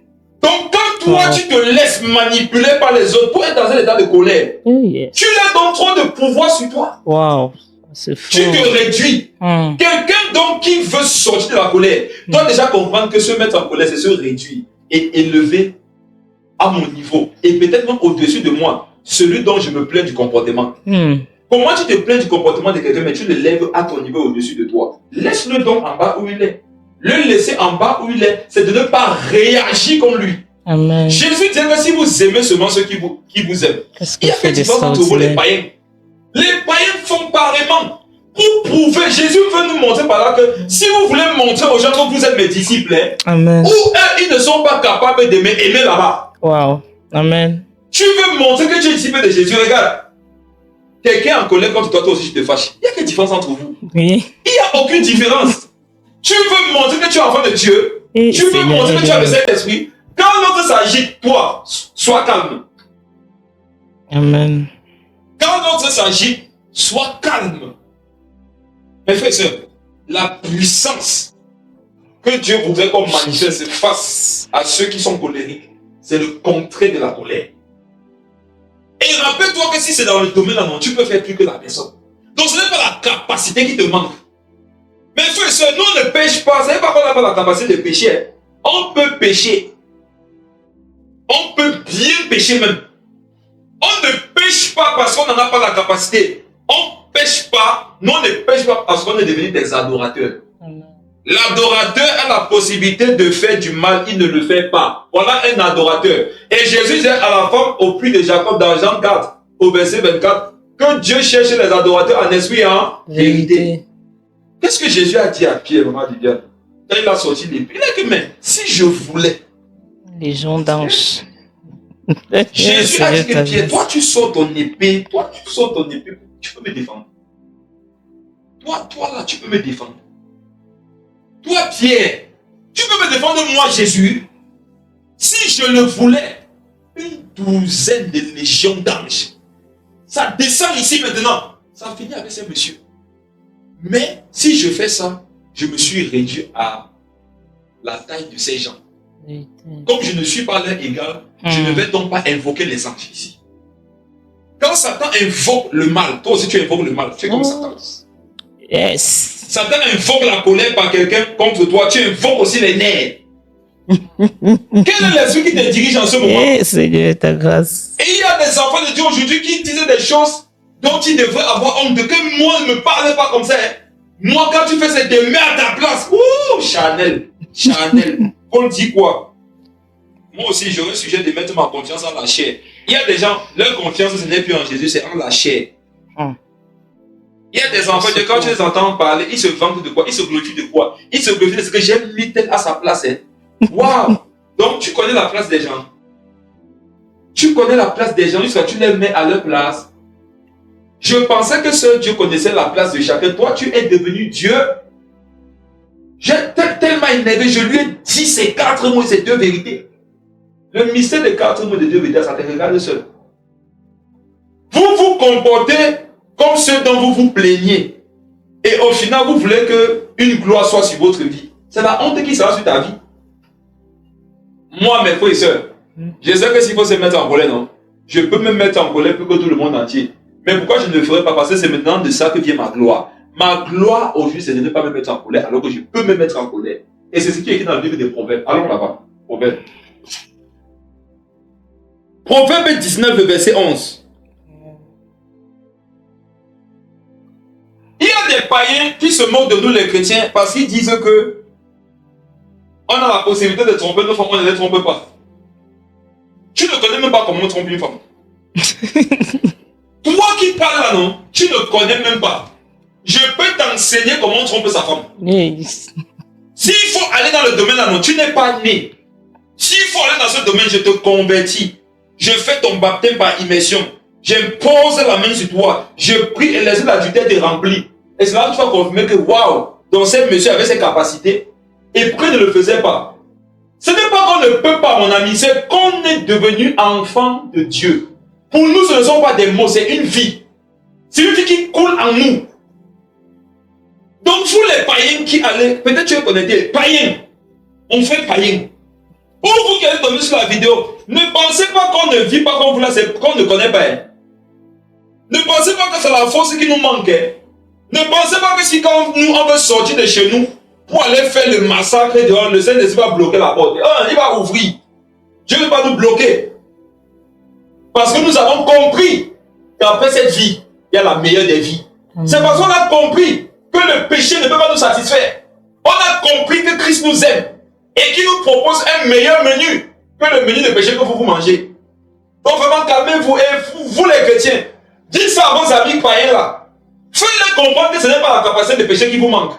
Donc, quand toi, tu te laisses manipuler par les autres pour être dans un état de colère, Oh, yes. tu laisses donc trop de pouvoir sur toi. Wow. C'est fort. Tu te réduis. Quelqu'un donc qui veut sortir de la colère doit déjà comprendre que se mettre en colère, c'est se réduire et élever à mon niveau. Et peut-être même au-dessus de moi, celui dont je me plains du comportement. Comment tu te plains du comportement de quelqu'un, mais tu le lèves à ton niveau au-dessus de toi? Laisse-le donc en bas où il est. Le laisser en bas où il est, c'est de ne pas réagir comme lui. Amen. Jésus dit que si vous aimez seulement ceux qui vous aiment, il y a une différence entre vous les païens. Les païens font pareillement. Pour prouver, Jésus veut nous montrer par là que si vous voulez montrer aux gens que vous êtes mes disciples, Amen. ou eux, ils ne sont pas capables d'aimer là-bas. Wow. Amen. Tu veux montrer que tu es disciple de Jésus, regarde. Quelqu'un en colère contre toi, toi aussi tu te fâches. Il y a quelle différence entre vous? Oui. Il n'y a aucune différence. Tu veux montrer que tu es enfant de Dieu. Et tu veux montrer que tu as le Saint-Esprit. Quand l'autre s'agit, toi, sois calme. Amen. Quand l'autre s'agit, sois calme. Mes frères et sœurs, la puissance que Dieu voudrait qu'on manifeste face à ceux qui sont colériques, c'est le contraire de la colère. Et rappelle-toi que si c'est dans le domaine là, non, tu peux faire plus que la personne. Donc ce n'est pas la capacité qui te manque. Mes frères et sœurs, nous on ne pêche pas. Ce n'est pas qu'on n'a pas la capacité de pécher. On peut pécher. On peut bien pécher même. On ne pêche pas parce qu'on n'en a pas la capacité. On ne pêche pas. Nous on ne pêche pas parce qu'on est devenu des adorateurs. L'adorateur a la possibilité de faire du mal, il ne le fait pas. Voilà un adorateur. Et Jésus disait à la femme au puits de Jacob dans Jean 4, au verset 24, que Dieu cherche les adorateurs en esprit et en vérité. Qu'est-ce que Jésus a dit à Pierre, maman du diable? Quand il a sorti l'épée, il a dit, mais si je voulais. Les gens d'ange. Jésus a dit que Pierre, toi tu sors ton épée, tu peux me défendre. Toi là, tu peux me défendre. Toi, Pierre, tu peux me défendre moi, Jésus? Si je le voulais, une douzaine de légions d'anges, ça descend ici maintenant. Ça finit avec ces messieurs. Mais si je fais ça, je me suis réduit à la taille de ces gens. Comme je ne suis pas leur égal, je ne vais donc pas invoquer les anges ici. Quand Satan invoque le mal, toi aussi tu invoques le mal, tu es comme Satan. Yes. Satan invoque la colère par quelqu'un contre toi, tu invoques aussi les nerfs. Quel est l'esprit qui te dirige en ce moment? Eh, Seigneur, ta grâce. Et il y a des enfants de Dieu aujourd'hui qui disaient des choses dont ils devraient avoir honte, que moi ne me parle pas comme ça. Moi, quand tu fais ça, te mets à ta place. Ouh, Chanel. On dit quoi? Moi aussi, j'aurais sujet de mettre ma confiance en la chair. Il y a des gens, leur confiance, ce n'est plus en Jésus, c'est en la chair. Il y a des enfants, quand tu les entends parler, ils se vantent de quoi? Ils se glorifient de quoi? Ils se glorifient de ce que j'ai mis tel à sa place. Waouh! Donc, tu connais la place des gens. Tu connais la place des gens jusqu'à ce que tu les mets à leur place. Je pensais que seul Dieu connaissait la place de chacun. Toi, tu es devenu Dieu. J'ai tellement énervé, je lui ai dit ces 4 mots, ces 2 vérités. Le mystère des 4 mots, des 2 vérités, ça te regarde seul. Vous vous comportez comme ceux dont vous vous plaignez. Et au final, vous voulez qu'une gloire soit sur votre vie. C'est la honte qui sera sur ta vie. Moi, mes frères et sœurs, je sais que s'il faut se mettre en colère, non, je peux me mettre en colère plus que tout le monde entier. Mais pourquoi je ne le ferai pas? Parce que c'est maintenant de ça que vient ma gloire. Ma gloire aujourd'hui, c'est de ne pas me mettre en colère, alors que je peux me mettre en colère. Et c'est ce qui est écrit dans le livre des Proverbes. Allons là-bas. Proverbes. Proverbe 19, le verset 11. Il y a des païens qui se moquent de nous les chrétiens parce qu'ils disent que on a la possibilité de tromper nos femmes, on ne les trompe pas. Tu ne connais même pas comment on trompe une femme. Toi qui parles là, non, tu ne connais même pas. Je peux t'enseigner comment on trompe sa femme. Yes. S'il faut aller dans le domaine là, non, tu n'es pas né. S'il faut aller dans ce domaine, je te convertis. Je fais ton baptême par immersion. J'impose la main sur toi. Je prie et les yeux d'adultère te remplissent. Et c'est là que tu vas confirmer que waouh, donc ce monsieur avait ses capacités. Et pourquoi il ne le faisait pas? Ce n'est pas qu'on ne peut pas, mon ami, c'est qu'on est devenu enfant de Dieu. Pour nous, ce ne sont pas des mots, c'est une vie. C'est une vie qui coule en nous. Donc, vous les païens qui allez, peut-être tu es connecté, païens, on fait païen. Ou vous qui allez tomber sur la vidéo, ne pensez pas qu'on ne vit pas comme vous là, c'est qu'on ne connaît pas. Hein. Ne pensez pas que c'est la force qui nous manque. Hein. Ne pensez pas que si quand nous on veut sortir de chez nous pour aller faire le massacre dehors, le Saint-Esprit va bloquer la porte. Ah, il va ouvrir. Dieu ne va pas nous bloquer. Parce que nous avons compris qu'après cette vie, il y a la meilleure des vies. C'est parce qu'on a compris que le péché ne peut pas nous satisfaire. On a compris que Christ nous aime et qu'il nous propose un meilleur menu que le menu de péché que vous mangez. Donc vraiment calmez-vous et vous les chrétiens, dites ça à vos amis païens là. Faites-les comprendre que ce n'est pas la capacité de péché qui vous manque.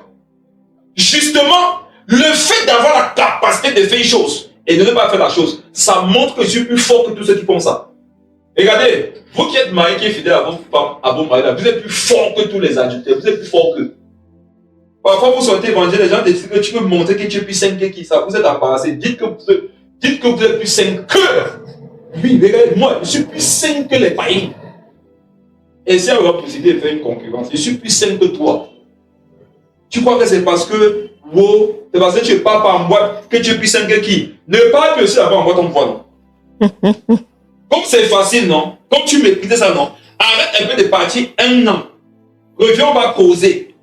Justement, le fait d'avoir la capacité de faire une chose et de ne pas faire la chose, ça montre que je suis plus fort que tous ceux qui font ça. Regardez, vous qui êtes marié, qui êtes fidèle à votre femme, à vos maris, vous êtes plus fort que tous les adultes, vous êtes plus fort qu'eux. Parfois, vous sortez évangile, les gens te disent que tu peux montrer que tu es plus saint que qui ça. Vous êtes embarrassé. Dites que vous êtes plus saint que. Oui, regardez, moi, je suis plus saint que les païens. Et si on va procéder de faire une concurrence, je suis plus saint que toi. Tu crois que c'est parce que, wow, c'est parce que tu ne parles pas en boîte que tu es plus saint que qui? Ne parle plus aussi d'abord en boîte, on voit, non? Comme c'est facile, non? Comme tu maîtrises ça, non? Arrête un peu de partir 1 an. Reviens, on va causer.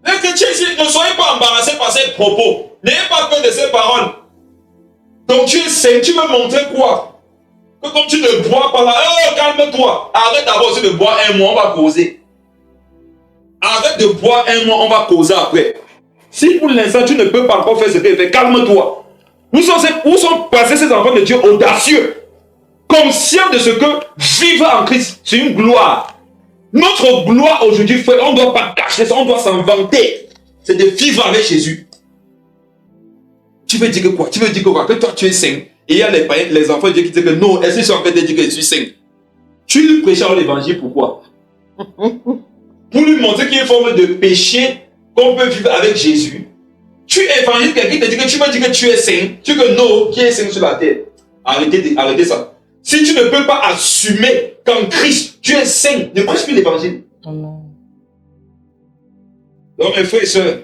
Les chrétiens ici, ne soyez pas embarrassés par ces propos. N'ayez pas peur de ces paroles. Donc tu es saint, tu veux montrer quoi? Que comme tu ne bois pas là, oh, calme-toi. Arrête d'abord aussi de boire 1 mois, on va causer. Arrête de boire 1 mois, on va causer après. Si pour l'instant tu ne peux pas encore faire ce qu'il fait, calme-toi. Où sont passés ces enfants de Dieu audacieux? Conscients de ce que vivre en Christ, c'est une gloire. Notre gloire aujourd'hui, frère, on ne doit pas cacher ça, on doit s'en vanter. C'est de vivre avec Jésus. Tu veux dire que quoi? Tu veux dire que quoi? Que toi tu es saint. Et il y a les enfants de Dieu qui disent que non, est-ce qu'ils sont en train de dire que je suis saint? Tu lui prêches l'évangile, pourquoi? Pour lui montrer qu'il y a une forme de péché qu'on peut vivre avec Jésus. Tu évangélises quelqu'un qui te dit que tu veux dire que tu es saint. Tu dis que non, qui est saint sur la terre? Arrêtez ça. Si tu ne peux pas assumer qu'en Christ, tu es saint, ne prêche plus l'évangile. Amen. Donc mes frères et sœurs,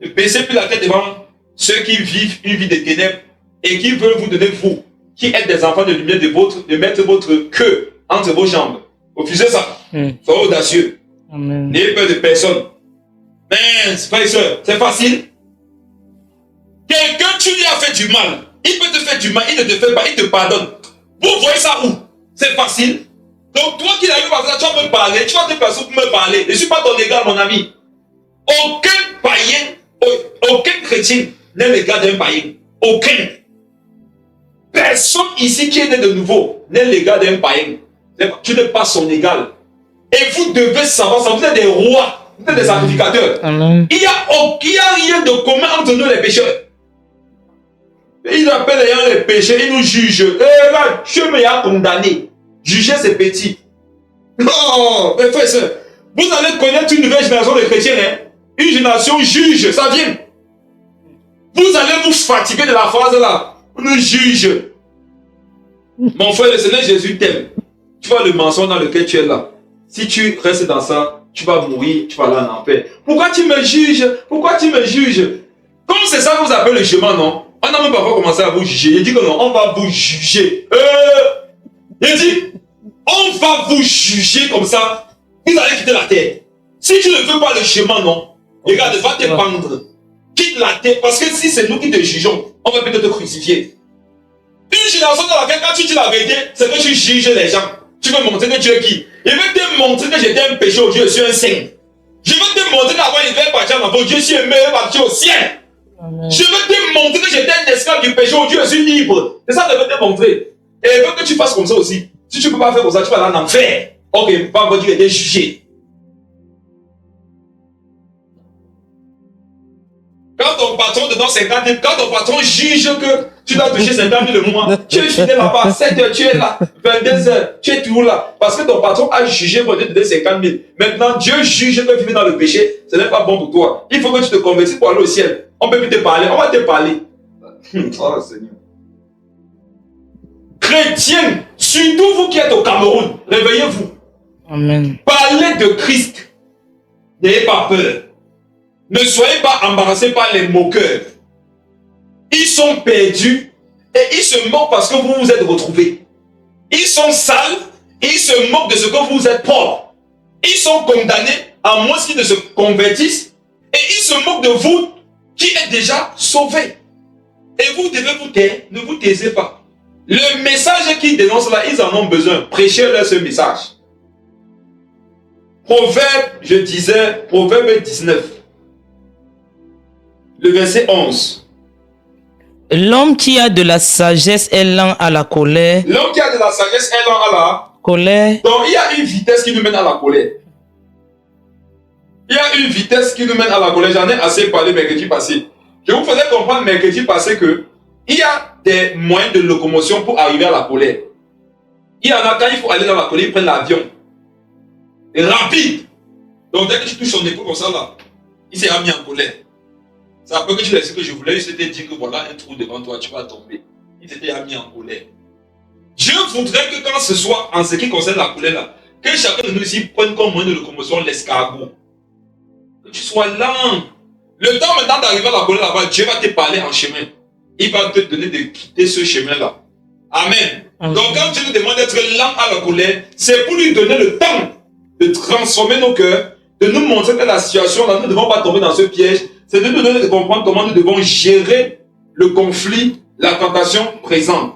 ne baissez plus la tête devant ceux qui vivent une vie de ténèbres et qui veulent vous donner, vous, qui êtes des enfants de lumière, de mettre votre queue entre vos jambes. Refusez ça. Soyez audacieux. N'ayez peur de personne. Mais, frères et sœurs, c'est facile. Quelqu'un, tu lui as fait du mal. Il peut te faire du mal, il ne te fait pas, il te pardonne. Vous voyez ça où? C'est facile. Donc toi qui n'arrives pas à ça, tu vas me parler, tu vas te placer pour me parler. Je ne suis pas ton égal, mon ami. Aucun païen, aucun chrétien n'est l'égal d'un païen. Aucun. Personne ici qui est né de nouveau n'est l'égal d'un païen. Tu n'es pas son égal. Et vous devez savoir ça. Vous êtes des rois, vous êtes des sacrificateurs. Amen. Il n'y a rien de commun entre nous les pécheurs. Ils appellent les gens les péchés, ils nous jugent. Et là, Dieu me a condamné. Juger, c'est petit. Non, mes frères et sœurs, vous allez connaître une nouvelle génération de chrétiens. Hein? Une génération juge, ça vient. Vous allez vous fatiguer de la phrase là. On nous juge. Mon frère, le Seigneur Jésus t'aime. Tu vois le mensonge dans lequel tu es là. Si tu restes dans ça, tu vas mourir, tu vas aller en enfer. Pourquoi tu me juges? Pourquoi tu me juges? Comme c'est ça que vous appelez le jugement, non? On n'a même pas commencé à vous juger. Il dit que non, on va vous juger. Il dit, on va vous juger comme ça. Vous allez quitter la terre. Si tu ne veux pas le jugement, non, regarde, va te pendre. Quitte la terre. Parce que si c'est nous qui te jugeons, on va peut-être te crucifier. Une génération dans laquelle, quand tu dis la vérité, c'est que tu juges les gens. Tu veux montrer que tu es qui? Il veut te montrer que j'étais un péché au Dieu, je suis un saint. Je veux te montrer qu'avant il devait partir en enfer, Dieu, je suis un meilleur parti au ciel. Amen. Je veux te montrer que j'étais un esclave du péché au Dieu, je suis libre. C'est ça que je veux te montrer. Et il veut que tu fasses comme ça aussi. Si tu ne peux pas faire comme ça, tu vas aller en enfer. Ok, pas encore dire que tu es jugé. Quand ton patron te donne 50 000, quand ton patron juge que tu dois toucher 50 000 le mois, tu es fidèle là-bas, 7 heures, tu es là, 22 heures, tu es toujours là. Parce que ton patron a jugé pour te donner 50 000. Maintenant, Dieu juge que tu vis dans le péché, ce n'est pas bon pour toi. Il faut que tu te convertisses pour aller au ciel. On peut plus te parler, on va te parler. Oh Seigneur. Chrétiens, surtout vous qui êtes au Cameroun, réveillez-vous. Amen. Parlez de Christ. N'ayez pas peur. Ne soyez pas embarrassés par les moqueurs. Ils sont perdus et ils se moquent parce que vous vous êtes retrouvés. Ils sont sales et ils se moquent de ce que vous êtes propre. Ils sont condamnés à moins qu'ils ne se convertissent et ils se moquent de vous qui êtes déjà sauvés. Et vous devez vous taire, ne vous taisez pas. Le message qu'ils dénoncent là, ils en ont besoin. Prêchez-leur ce message. Proverbe, je disais, Proverbe 19. Le verset 11. L'homme qui a de la sagesse est lent à la colère. L'homme qui a de la sagesse est lent à la colère. Donc il y a une vitesse qui nous mène à la colère. Il y a une vitesse qui nous mène à la colère. J'en ai assez parlé mercredi passé. Je vous faisais comprendre mercredi passé que il y a des moyens de locomotion pour arriver à la colère. Il y en a quand il faut aller dans la colère, ils prennent l'avion. Rapide. Donc dès que tu touches son épaule comme ça là, il s'est mis en colère. C'est après que tu l'as dit que je voulais, il s'était dit que voilà un trou devant toi, tu vas tomber. Il s'était mis en colère. Dieu voudrait que quand ce soit en ce qui concerne la colère là, que chacun de nous ici prenne comme moyen de locomotion l'escargot. Que tu sois lent. Le temps maintenant d'arriver à la colère là-bas, Dieu va te parler en chemin. Il va te donner de quitter ce chemin-là. Amen. Donc quand Dieu nous demande d'être lent à la colère, c'est pour lui donner le temps de transformer nos cœurs, de nous montrer que la situation là, nous ne devons pas tomber dans ce piège. C'est de nous donner de comprendre comment nous devons gérer le conflit, la tentation présente.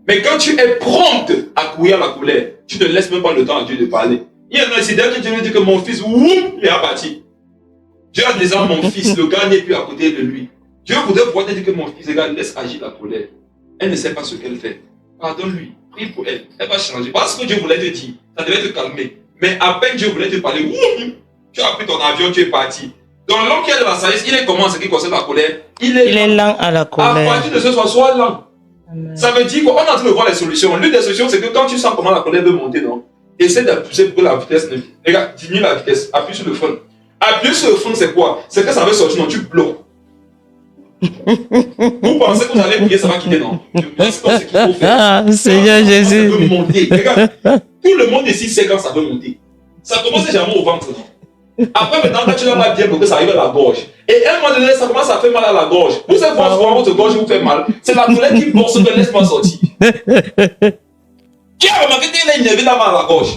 Mais quand tu es prompte à courir à la colère, tu ne laisses même pas le temps à Dieu de parler. Il y en a ici, dès que Dieu lui dit que mon fils, il est abattu. Dieu a déjà mon fils, le gars n'est plus à côté de lui. Dieu voudrait pouvoir te dire que mon fils, regarde, laisse agir la colère. Elle ne sait pas ce qu'elle fait. Pardonne-lui, prie pour elle. Elle va changer. Parce que Dieu voulait te dire, ça devait te calmer. Mais à peine Dieu voulait te parler, tu as pris ton avion, tu es parti. Donc l'homme qui a de la sagesse, il est comment en ce qui concerne la colère? Il est lent à la colère. À partir de ce soir, sois lent. Amen. Ça veut dire qu'on est en train de voir les solutions. L'une des solutions, c'est que quand tu sens comment la colère veut monter, non, essaie de pousser pour que la vitesse ne... Regarde, diminue la vitesse, appuie sur le frein. Appuyer sur le frein, c'est quoi? C'est que ça veut sortir, non, tu bloques. Vous pensez que vous allez prier, ça va quitter, non? C'est ce qu'il faut faire. Ah, Seigneur Jésus. Ça veut monter. Regarde, tout le monde ici sait quand ça veut monter. Ça commence jamais au ventre, non? Après, maintenant, quand tu l'as mal bien pour que ça arrive à la gorge. Et à un moment donné, ça commence à faire mal à la gorge. Vous savez pourquoi votre gorge vous fait mal? C'est la colère qui force que laisse-moi sortir. Qui a remarqué qu'il est énervé là-bas à la gorge?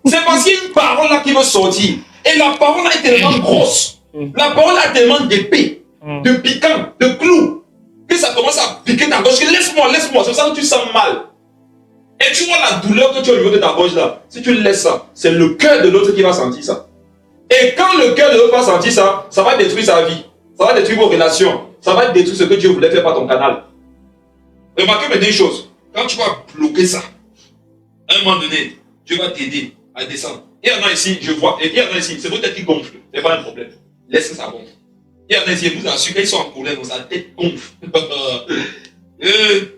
C'est parce qu'il y a une parole là qui veut sortir. Et la parole là est tellement grosse. La parole a tellement d'épée, de piquant, de clous, que ça commence à piquer ta gorge. Laisse-moi, laisse-moi. C'est ça que tu sens mal. Et tu vois la douleur que tu as au niveau de ta gorge là. Si tu laisses ça, c'est le cœur de l'autre qui va sentir ça. Et quand le cœur de l'autre va sentir ça, ça va détruire sa vie. Ça va détruire vos relations. Ça va détruire ce que Dieu voulait faire par ton canal. Remarquez maintenant une chose. Quand tu vas bloquer ça, à un moment donné, Dieu va t'aider à descendre. Il y en a ici, je vois, et il y en a ici, c'est votre tête qui gonfle. Ce n'est pas un problème. Laisse que ça gonfle. Il y en a ici, vous assurez qu'ils sont en colère, donc sa tête gonfle.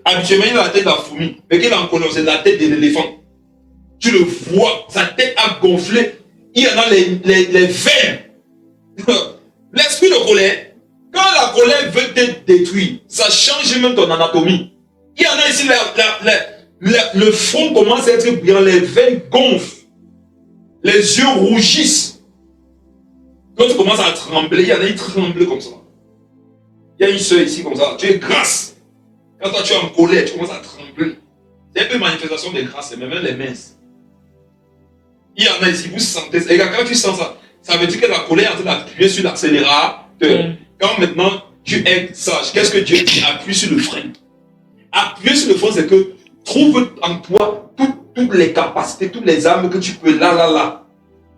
Habituellement, il a la tête de la fourmi. Mais qu'il est en colère, c'est la tête de l'éléphant. Tu le vois, sa tête a gonflé. Il y en a les veines. L'esprit de colère, que quand la colère veut te détruire, ça change même ton anatomie. Il y en a ici, le front commence à être brillant, les veines gonflent, les yeux rougissent. Quand tu commences à trembler, il y en a qui tremblent comme ça. Il y a une soeur ici comme ça, tu es grasse. Quand toi tu es en colère, tu commences à trembler. C'est un peu une manifestation de grâce, mais même les minces. Il y en a ici, vous sentez. Et quand tu sens ça, ça veut dire que la colère est en train d'appuyer sur l'accélérateur. Quand maintenant tu es sage, qu'est-ce que Dieu dit? Appuie sur le frein. Appuyer sur le frein, c'est que trouve en toi toutes les capacités, toutes les armes que tu peux là,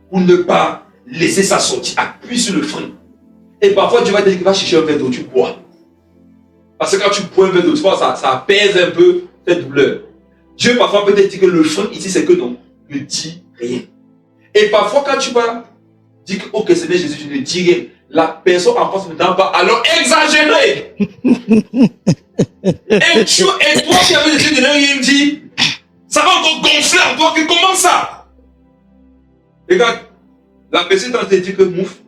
pour ne pas laisser ça sortir. Appuie sur le frein. Et parfois, Dieu va te dire qu'il va chercher un verre d'eau, tu bois. Parce que quand tu bois un verre d'eau, tu vois, ça apaise un peu cette douleur. Dieu parfois peut te dire que le frein ici, c'est que non, ne dis rien. Et parfois, quand tu vas dire que, ok, Seigneur Jésus, je ne dis rien, la personne en face ne va alors exagérer. Et toi qui avais décidé de ne rien dire, ça va encore gonfler en toi. Que comment ça? Regarde, la personne te dit que mouf.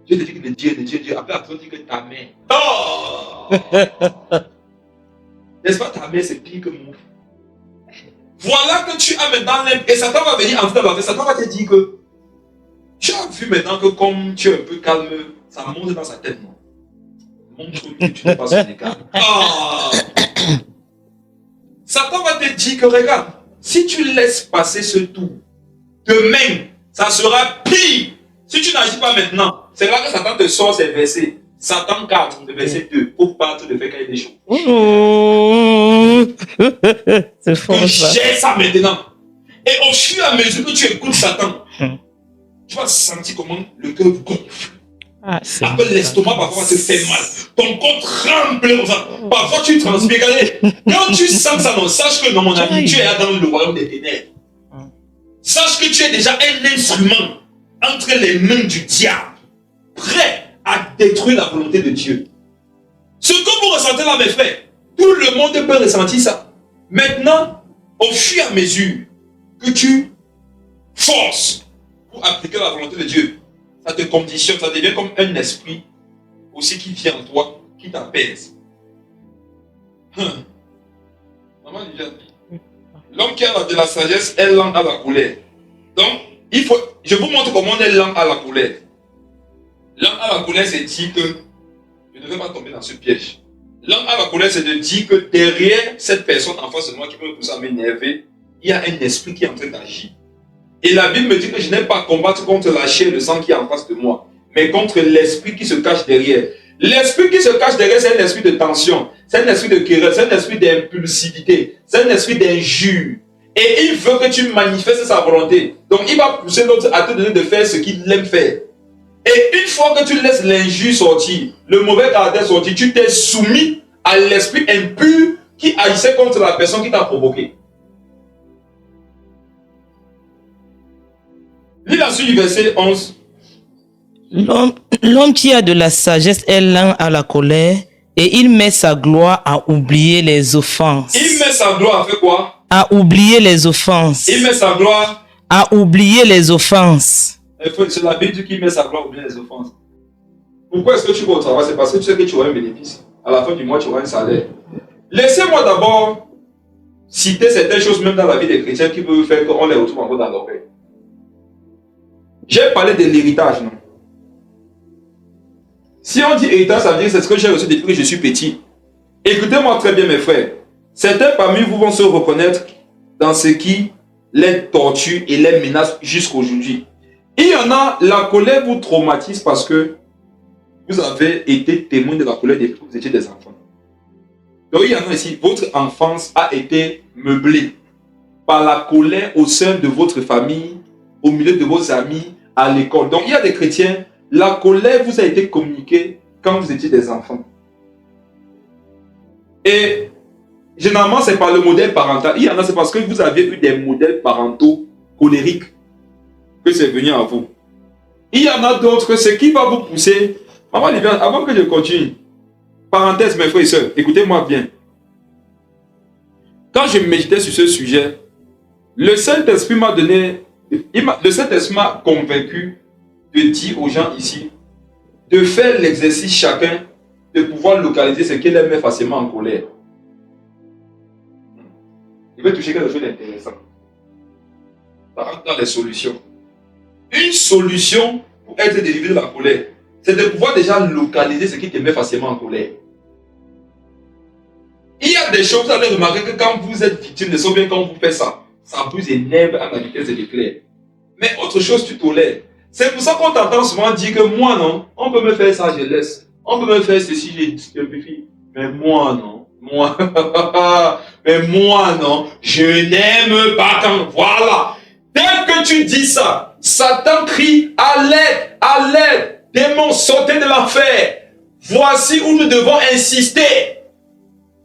Dieu te dit que de Dieu. Après, tu dis que ta mère. Oh! N'est-ce pas, ta mère, c'est pire que mouf. Voilà que tu as maintenant et Satan va venir en train de Satan va te dire que tu as vu maintenant que comme tu es un peu calme, ça monte dans sa tête, non? Montre que tu n'es pas son écart. Oh! Satan va te dire que regarde, si tu laisses passer ce tour, demain, ça sera pire. Si tu n'agis pas maintenant, c'est là que Satan te sort ses versets. Satan 4, le verset 2, pour battre de faire cahier des choses. C'est fort ça. Gère ça maintenant. Et au fur et à mesure que tu écoutes Satan, tu vas sentir comment le cœur gonfle. Après l'estomac, parfois ça te fait mal. Ton corps tremble. Parfois tu transpires. Quand tu sens ça, non, sache que non, mon ami, tu es dans le royaume des ténèbres. Sache que tu es déjà un instrument entre les mains du diable, prêt à détruire la volonté de Dieu. Ce que vous ressentez là, mes frères, tout le monde peut ressentir ça. Maintenant, au fur et à mesure que tu forces pour appliquer la volonté de Dieu, ça te conditionne, ça devient comme un esprit aussi qui vient en toi, qui t'apaise. Maman Liliane dit, l'homme qui a de la sagesse est lent à la colère. Donc, je vous montre comment on est lent à la colère. Lent à la colère, c'est dire que je ne vais pas tomber dans ce piège. Lent à la colère, c'est de dire que derrière cette personne en face de moi qui peut me pousser à m'énerver, il y a un esprit qui est en train d'agir. Et la Bible me dit que je n'ai pas à combattre contre la chair et le sang qui est en face de moi, mais contre l'esprit qui se cache derrière. L'esprit qui se cache derrière, c'est un esprit de tension, c'est un esprit de querelle, c'est un esprit d'impulsivité, c'est un esprit d'injure. Et il veut que tu manifestes sa volonté. Donc il va pousser l'autre à te donner de faire ce qu'il aime faire. Et une fois que tu laisses l'injure sortir, le mauvais caractère sortir, tu t'es soumis à l'esprit impur qui agissait contre la personne qui t'a provoqué. Lis la suite du verset 11. L'homme qui a de la sagesse est lent à la colère et il met sa gloire à oublier les offenses. Il met sa gloire à faire quoi? À oublier les offenses. Il met sa gloire à oublier les offenses. C'est la Bible qui met sa gloire à oublier les offenses. Pourquoi est-ce que tu vas au travail? C'est parce que tu sais que tu auras un bénéfice. À la fin du mois, tu auras un salaire. Laissez-moi d'abord citer certaines choses, même dans la vie des chrétiens, qui peuvent faire qu'on les retrouve encore dans l'orgueil. J'ai parlé de l'héritage, non? Si on dit héritage, ça veut dire que c'est ce que j'ai reçu depuis que je suis petit. Écoutez-moi très bien, mes frères. Certains parmi vous vont se reconnaître dans ce qui les torture et les menace jusqu'à aujourd'hui. Il y en a, la colère vous traumatise parce que vous avez été témoin de la colère depuis que vous étiez des enfants. Donc il y en a ici, votre enfance a été meublée par la colère au sein de votre famille, au milieu de vos amis, à l'école. Donc il y a des chrétiens, la colère vous a été communiquée quand vous étiez des enfants. Et généralement, c'est par le modèle parental. Il y en a, c'est parce que vous avez eu des modèles parentaux colériques que c'est venu à vous. Il y en a d'autres, ce qui va vous pousser. Maman Liviane, avant que je continue, parenthèse, mes frères et sœurs, écoutez-moi bien. Quand je méditais sur ce sujet, le Saint-Esprit m'a donné, le Saint-Esprit m'a convaincu de dire aux gens ici de faire l'exercice chacun, de pouvoir localiser ce qui les met facilement en colère. Je vais toucher quelque chose d'intéressant. Ça rentre dans les solutions. Une solution pour être délivré de la colère, c'est de pouvoir déjà localiser ce qui te met facilement en colère. Il y a des choses, vous allez remarquer que quand vous êtes victime de ça, ou bien quand vous faites ça, ça vous énerve à la vitesse de l'éclair. Mais autre chose, tu tolères. C'est pour ça qu'on t'entend souvent dire que moi, non, on peut me faire ça, je laisse. On peut me faire ceci, je vérifie. Mais moi, non. Moi, mais moi, non. Je n'aime pas quand. Voilà. Dès que tu dis ça, Satan crie à l'aide, à l'aide. Démon, sortez de l'enfer. Voici où nous devons insister.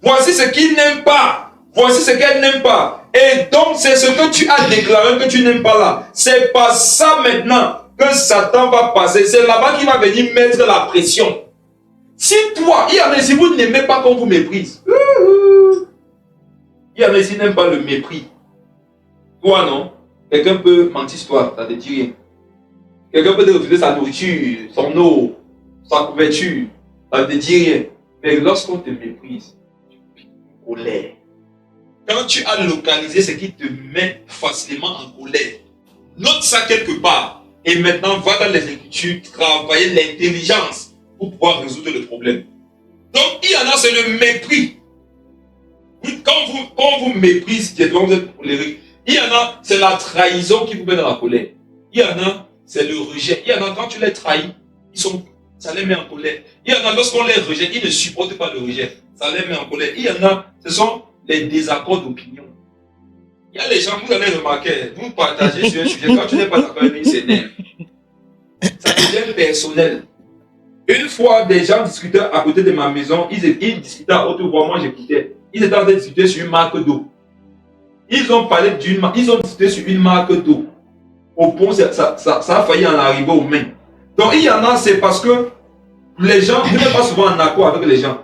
Voici ce qu'il n'aime pas. Voici ce qu'elle n'aime pas. Et donc, c'est ce que tu as déclaré que tu n'aimes pas là. C'est pas ça maintenant que Satan va passer. C'est là-bas qu'il va venir mettre la pression. Si toi, il y en a si vous n'aimez pas qu'on vous méprise. Il y en a qui n'aiment pas le mépris. Toi, non. Quelqu'un peut mentir sur toi, ça ne te dit rien. Quelqu'un peut te refuser sa nourriture, son eau, sa couverture, ça ne te dit rien. Mais lorsqu'on te méprise, tu piques en colère. Quand tu as localisé ce qui te met facilement en colère, note ça quelque part. Et maintenant, va dans les Écritures, travailler l'intelligence pour pouvoir résoudre le problème. Donc, il y en a, c'est le mépris. Quand vous méprise, vous êtes colérique. Il y en a, c'est la trahison qui vous met dans la colère. Il y en a, c'est le rejet. Il y en a, quand tu les trahis, ça les met en colère. Il y en a, lorsqu'on les rejette, ils ne supportent pas le rejet. Ça les met en colère. Il y en a, ce sont les désaccords d'opinion. Il y a les gens, vous allez remarquer, vous partagez sur un sujet, quand tu n'es pas d'accord avec lui, c'est énerve. Ça devient personnel. Une fois, des gens discutaient à côté de ma maison, ils discutaient à haute voix, moi j'écoutais. Ils étaient en train de discuter sur une marque d'eau. Ils ont discuté sur une marque d'eau. Au pont, ça a failli en arriver aux mains. Donc il y en a, c'est parce que les gens, vous n'êtes pas souvent en accord avec les gens.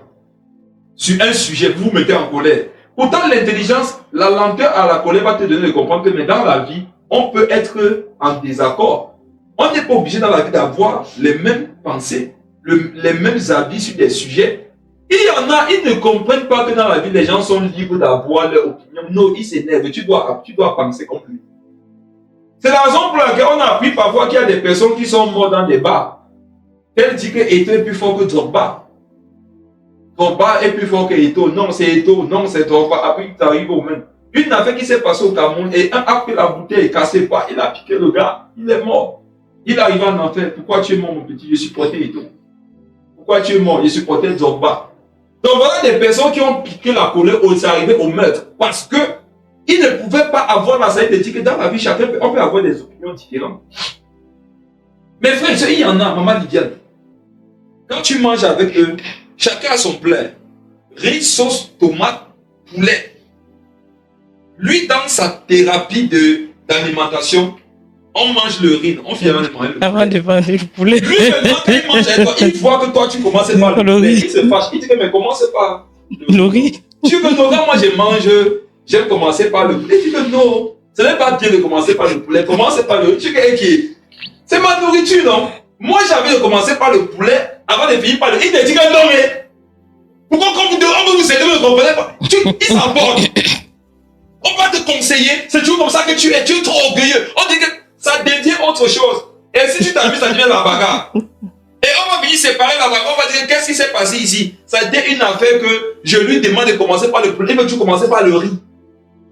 Sur un sujet, vous vous mettez en colère. Pourtant, l'intelligence, la lenteur à la colère va te donner de comprendre que mais dans la vie, on peut être en désaccord. On n'est pas obligé dans la vie d'avoir les mêmes pensées, les mêmes avis sur des sujets. Il y en a, ils ne comprennent pas que dans la vie, les gens sont libres d'avoir leur opinion. Non, ils s'énervent. Tu dois penser comme lui. C'est la raison pour laquelle on a appris parfois qu'il y a des personnes qui sont mortes dans des bars. Elle dit que Eto est plus fort que Drogba. Drogba est plus fort que Eto. Non, c'est Eto. Non, c'est Drogba. Après, tu arrives au même. Une affaire qui s'est passée au Cameroun et un a pris la bouteille et cassé pas. Il a piqué le gars. Il est mort. Il arrive en enfer. Pourquoi tu es mort, mon petit? Je supportais Eto. Pourquoi tu es mort? Je supportais Drogba. Donc voilà des personnes qui ont piqué la colère où c'est arrivé au meurtre. Parce que ils ne pouvaient pas avoir la sagesse de dire que dans la vie, on peut avoir des opinions différentes. Mais frère, il y en a, maman Lydiane. Quand tu manges avec eux, chacun a son plat. Riz, sauce, tomate, poulet. Lui, dans sa thérapie d'alimentation, on mange le riz. On finit avant de manger le poulet. Avant de manger le poulet. Lui, maintenant, quand il mange avec toi, il voit que toi, tu commences par le poulet. Il se fâche. Il dit que, mais commence par le riz. Tu veux non, quand moi je mange, j'aime commencer par le poulet. Il dit que non, ce n'est pas bien de commencer par le poulet. Commence par le riz. Tu dis que c'est ma nourriture, non? Moi, j'avais de commencer par le poulet avant de finir par le riz. Il te dit que non, mais pourquoi quand on veut vous aider, vous ne comprenez pas? Il s'emporte. On va te conseiller. C'est toujours comme ça que tu es trop orgueilleux. On dit que ça devient autre chose. Et si tu t'amuses, ça devient la bagarre. Et on va venir séparer la bagarre. On va dire qu'est-ce qui s'est passé ici? Ça devient une affaire que je lui demande de commencer par le poulet, mais tu commences par le riz.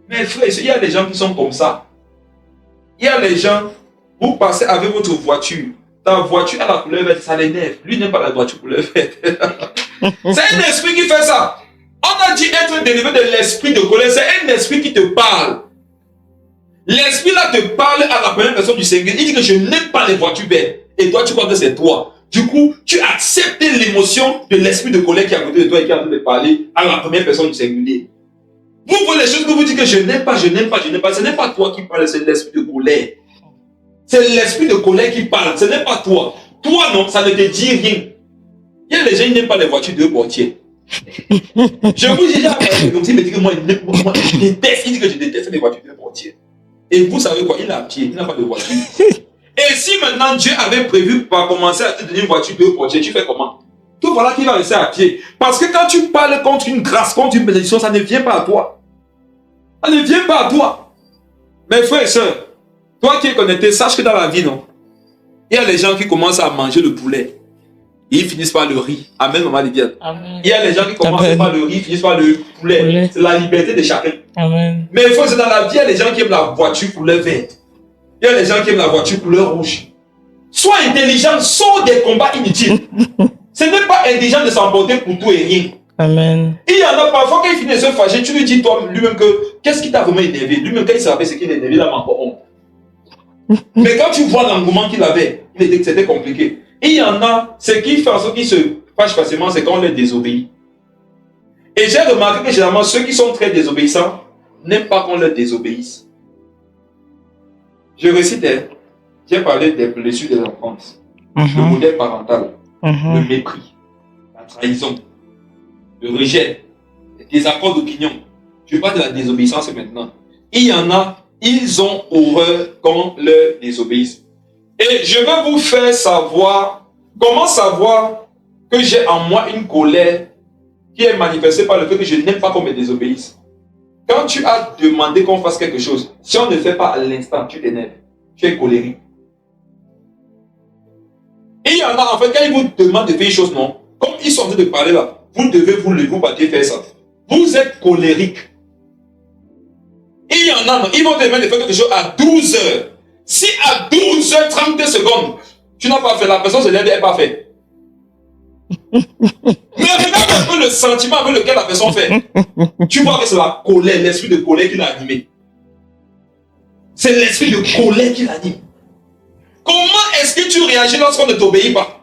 Mais frère, il y a des gens qui sont comme ça. Il y a des gens, vous passez avec votre voiture. Ta voiture a la couleur verte, ça l'énerve. Lui n'aime pas la voiture couleur verte. C'est un esprit qui fait ça. On a dit être délivré de l'esprit de colère. C'est un esprit qui te parle. L'esprit là te parle à la première personne du Seigneur. Il dit que je n'aime pas les voitures vertes. Et toi, tu crois que c'est toi. Du coup, tu acceptes l'émotion de l'esprit de colère qui est à côté de toi et qui est en train de parler à la première personne du singulier. Vous voyez les choses que vous dites que je n'aime pas, je n'aime pas, je n'aime pas. Ce n'est pas toi qui parle, c'est l'esprit de colère. C'est l'esprit de colère qui parle, ce n'est pas toi. Toi, non, ça ne te dit rien. Il y a des gens qui n'aiment pas les voitures de portier. Je vous dis, comme s'il me dit que moi, je déteste. Il dit que je déteste les voitures de portier. Et vous savez quoi? Il a pied, il n'a pas de voiture. Et si maintenant Dieu avait prévu par commencer à te donner une voiture 2 portières, tu fais comment? Tout voilà qui va rester à pied. Parce que quand tu parles contre une grâce, contre une bénédiction, ça ne vient pas à toi. Ça ne vient pas à toi. Mes frères et sœurs, toi qui es connecté, sache que dans la vie, non, il y a les gens qui commencent à manger le poulet. Et ils finissent par le riz. Amen, maman Lydia. Amen. Il y a les gens qui commencent Amen. par le riz, finissent par le poulet. C'est la liberté de chacun. Amen. Mais il faut que dans la vie, il y a les gens qui aiment la voiture couleur verte. Il y a les gens qui aiment la voiture couleur rouge. Sois intelligent, sors des combats inutiles. Ce n'est pas intelligent de s'emporter pour tout et rien. Amen. Il y en a parfois quand il finit de se fâcher, tu lui dis toi lui-même que qu'est-ce qui t'a vraiment énervé. Lui-même quand il se rappelle ce qu'il est énervé, il a encore honte. Mais quand tu vois l'engouement qu'il avait, c'était compliqué. Il y en a, ce qui fait en sorte qu'ils se fâchent facilement, c'est quand on les désobéit. Et j'ai remarqué que généralement, ceux qui sont très désobéissants n'aiment pas qu'on leur désobéisse. Je récite, j'ai parlé des blessures de l'enfance, le modèle parental, le mépris, la trahison, le rejet, les désaccords d'opinion. Je parle de la désobéissance maintenant. Il y en a, ils ont horreur quand leur désobéissent. Et je vais vous faire savoir, comment savoir que j'ai en moi une colère qui est manifestée par le fait que je n'aime pas qu'on me désobéisse. Quand tu as demandé qu'on fasse quelque chose, si on ne fait pas à l'instant, tu t'énerves, tu es colérique. Et il y en a, en fait, quand ils vous demandent de faire une chose, non, comme ils sont en train de parler là, vous devez vous lever, vous partez faire ça. Vous êtes colérique. Et il y en a, non, ils vont te demander de faire quelque chose à 12 heures. Si à 12h30 secondes, tu n'as pas fait, la personne se lève et elle n'a pas fait. Mais regarde un peu le sentiment avec lequel la personne fait. Tu vois que c'est la colère, l'esprit de colère qui l'a animé. C'est l'esprit de colère qui l'anime. Comment est-ce que tu réagis lorsqu'on ne t'obéit pas?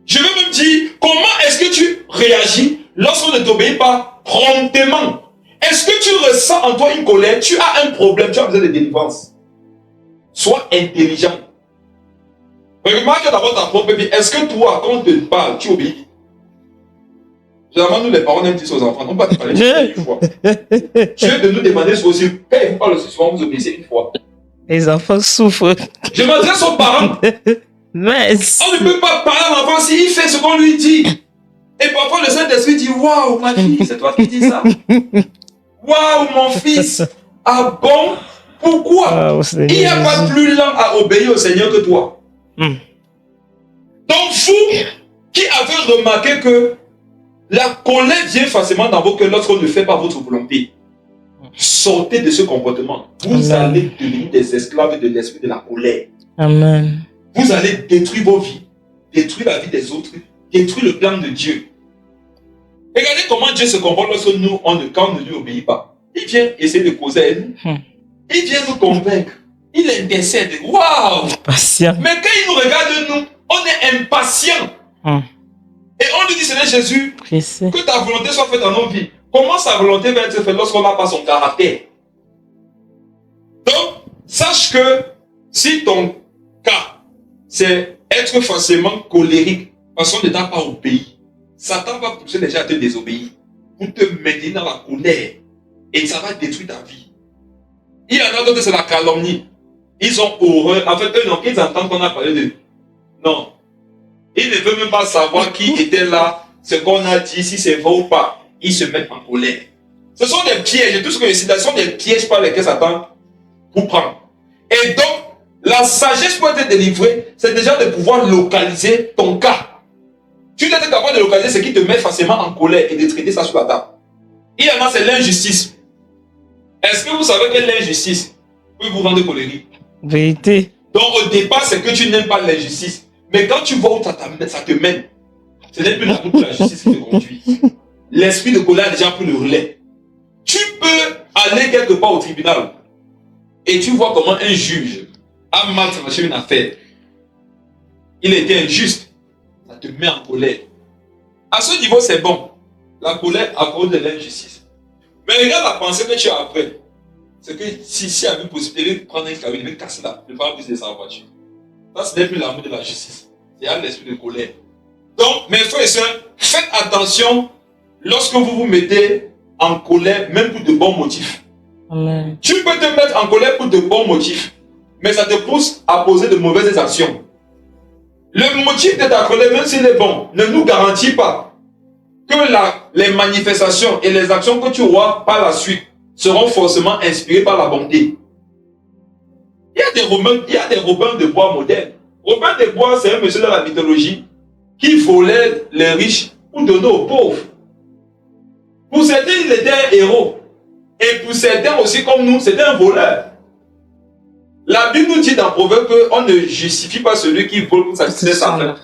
Je veux même dire, comment est-ce que tu réagis lorsqu'on ne t'obéit pas promptement? Est-ce que tu ressens en toi une colère? Tu as un problème, tu as besoin de délivrance. Sois intelligent. Remarque d'abord ta propre vie. Est-ce que toi, quand on te parle, tu obéis? Généralement, nous les parents, on aime dire ça aux enfants. On va te parler une fois. Tu veux de nous demander ce aussi. Quand ils vous parlent aussi souvent, vous obéissez une fois. Les enfants souffrent. Je m'adresse aux parents. Mais On ne peut pas parler à l'enfant s'il fait ce qu'on lui dit. Et parfois, le Saint-Esprit dit, waouh, ma fille, c'est toi qui dis ça. Waouh, mon fils. Ah bon? Pourquoi? Il n'y a pas plus lent à obéir au Seigneur que toi. Donc vous qui avez remarqué que la colère vient facilement dans vos cœurs lorsqu'on ne fait pas votre volonté, sortez de ce comportement. Vous allez devenir des esclaves de l'esprit de la colère. Amen. Vous allez détruire vos vies, détruire la vie des autres, détruire le plan de Dieu. Regardez comment Dieu se comporte lorsque nous, quand on ne lui obéit pas. Il vient essayer de causer à nous. Il vient nous convaincre. Il intercède. Waouh! Patient. Mais quand il nous regarde, nous, on est impatient. Et on lui dit, Seigneur Jésus, que ta volonté soit faite dans nos vies. Comment sa volonté va être faite lorsqu'on n'a pas son caractère? Donc, sache que si ton cas, c'est être forcément colérique parce qu'on ne t'a pas obéi, Satan va pousser les gens à te désobéir pour te maintenir dans la colère et ça va détruire ta vie. Il y en a d'autres, c'est la calomnie. Ils ont horreur. En fait, eux, non, ils entendent qu'on a parlé de... Non. Ils ne veulent même pas savoir qui était là, ce qu'on a dit, si c'est vrai ou pas. Ils se mettent en colère. Ce sont des pièges. Tout ce que je cite, ce sont des pièges par lesquels Satan vous prend. Et donc, la sagesse pour être délivrée, c'est déjà de pouvoir localiser ton cas. Tu dois être capable de localiser ce qui te met facilement en colère et de traiter ça sur la table. Il y en a, c'est l'injustice. Est-ce que vous savez que l'injustice peut vous rendre colérique? Vérité. Donc au départ, c'est que tu n'aimes pas l'injustice. Mais quand tu vois où ça te mène, ce n'est plus la route de la justice qui te conduit. L'esprit de colère a déjà pris le relais. Tu peux aller quelque part au tribunal et tu vois comment un juge a mal tranché une affaire. Il était injuste. Ça te met en colère. À ce niveau, c'est bon. La colère à cause de l'injustice. Mais regarde la pensée que tu as après. C'est que si il y avait une possibilité de prendre un camion, il devait casser le pare-brise de sa voiture. Ça, ce n'est plus l'amour de la justice. Il y a l'esprit de colère. Donc, mes frères et sœurs, faites attention lorsque vous vous mettez en colère, même pour de bons motifs. Amen. Tu peux te mettre en colère pour de bons motifs. mais ça te pousse à poser de mauvaises actions. Le motif de ta colère, même s'il est bon, ne nous garantit pas que les manifestations et les actions que tu auras par la suite seront forcément inspirées par la bonté. Il y a des Robin de Bois modernes. Robin de Bois, c'est un monsieur dans la mythologie qui volait les riches pour donner aux pauvres. Pour certains, il était un héros. Et pour certains aussi, comme nous, c'était un voleur. La Bible nous dit dans Proverbe qu'on ne justifie pas celui qui vole pour satisfaire sa faim.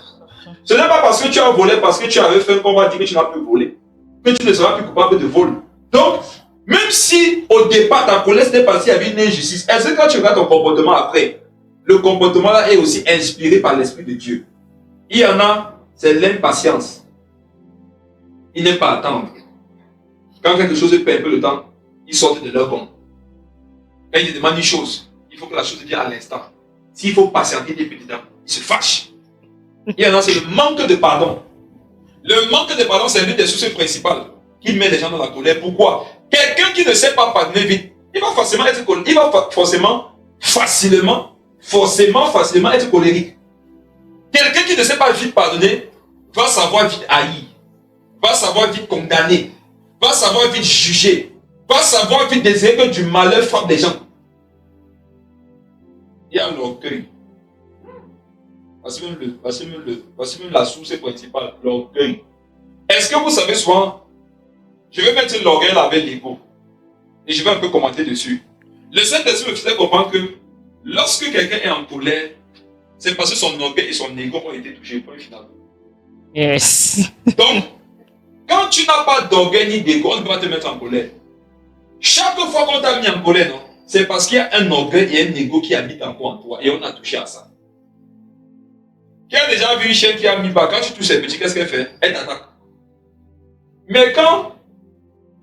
Ce n'est pas parce que tu as volé, parce que tu avais faim qu'on va dire que tu n'as plus volé. Que tu ne seras plus coupable de vol. Donc, même si au départ ta colère c'était parce qu'il y avait une injustice, est-ce que quand tu regardes ton comportement après, le comportement là est aussi inspiré par l'Esprit de Dieu? Il y en a, c'est l'impatience. Ils n'aiment pas attendre. Quand quelque chose perd un peu de temps, ils sortent de leur compte. Quand ils te demandent une chose, il faut que la chose vienne à l'instant. S'il faut patienter des petits temps, ils se fâchent. Il y en a, c'est le manque de pardon. Le manque de pardon, c'est l'une des sources principales qui met les gens dans la colère. Pourquoi? Quelqu'un qui ne sait pas pardonner vite, il va forcément être colérique. Il va facilement être colérique. Quelqu'un qui ne sait pas vite pardonner va savoir vite haïr, va savoir vite condamner, va savoir vite juger, va savoir vite désirer que du malheur frappe des gens. Il y a l'orgueil. Voici même la source principale, l'orgueil. Est-ce que vous savez souvent, je vais mettre l'orgueil avec l'ego et je vais un peu commenter dessus. Le Saint-Esprit me faisait comprendre que lorsque quelqu'un est en colère, c'est parce que son orgueil et son ego ont été touchés, point final. Yes. Donc, quand tu n'as pas d'orgueil ni d'ego, on ne peut pas te mettre en colère. Chaque fois qu'on t'a mis en colère, non, c'est parce qu'il y a un orgueil et un ego qui habitent en toi et on a touché à ça. Qui a déjà vu une chienne qui a mis bas? Quand tu touches ses petits, qu'est-ce qu'elle fait? Elle t'attaque. Mais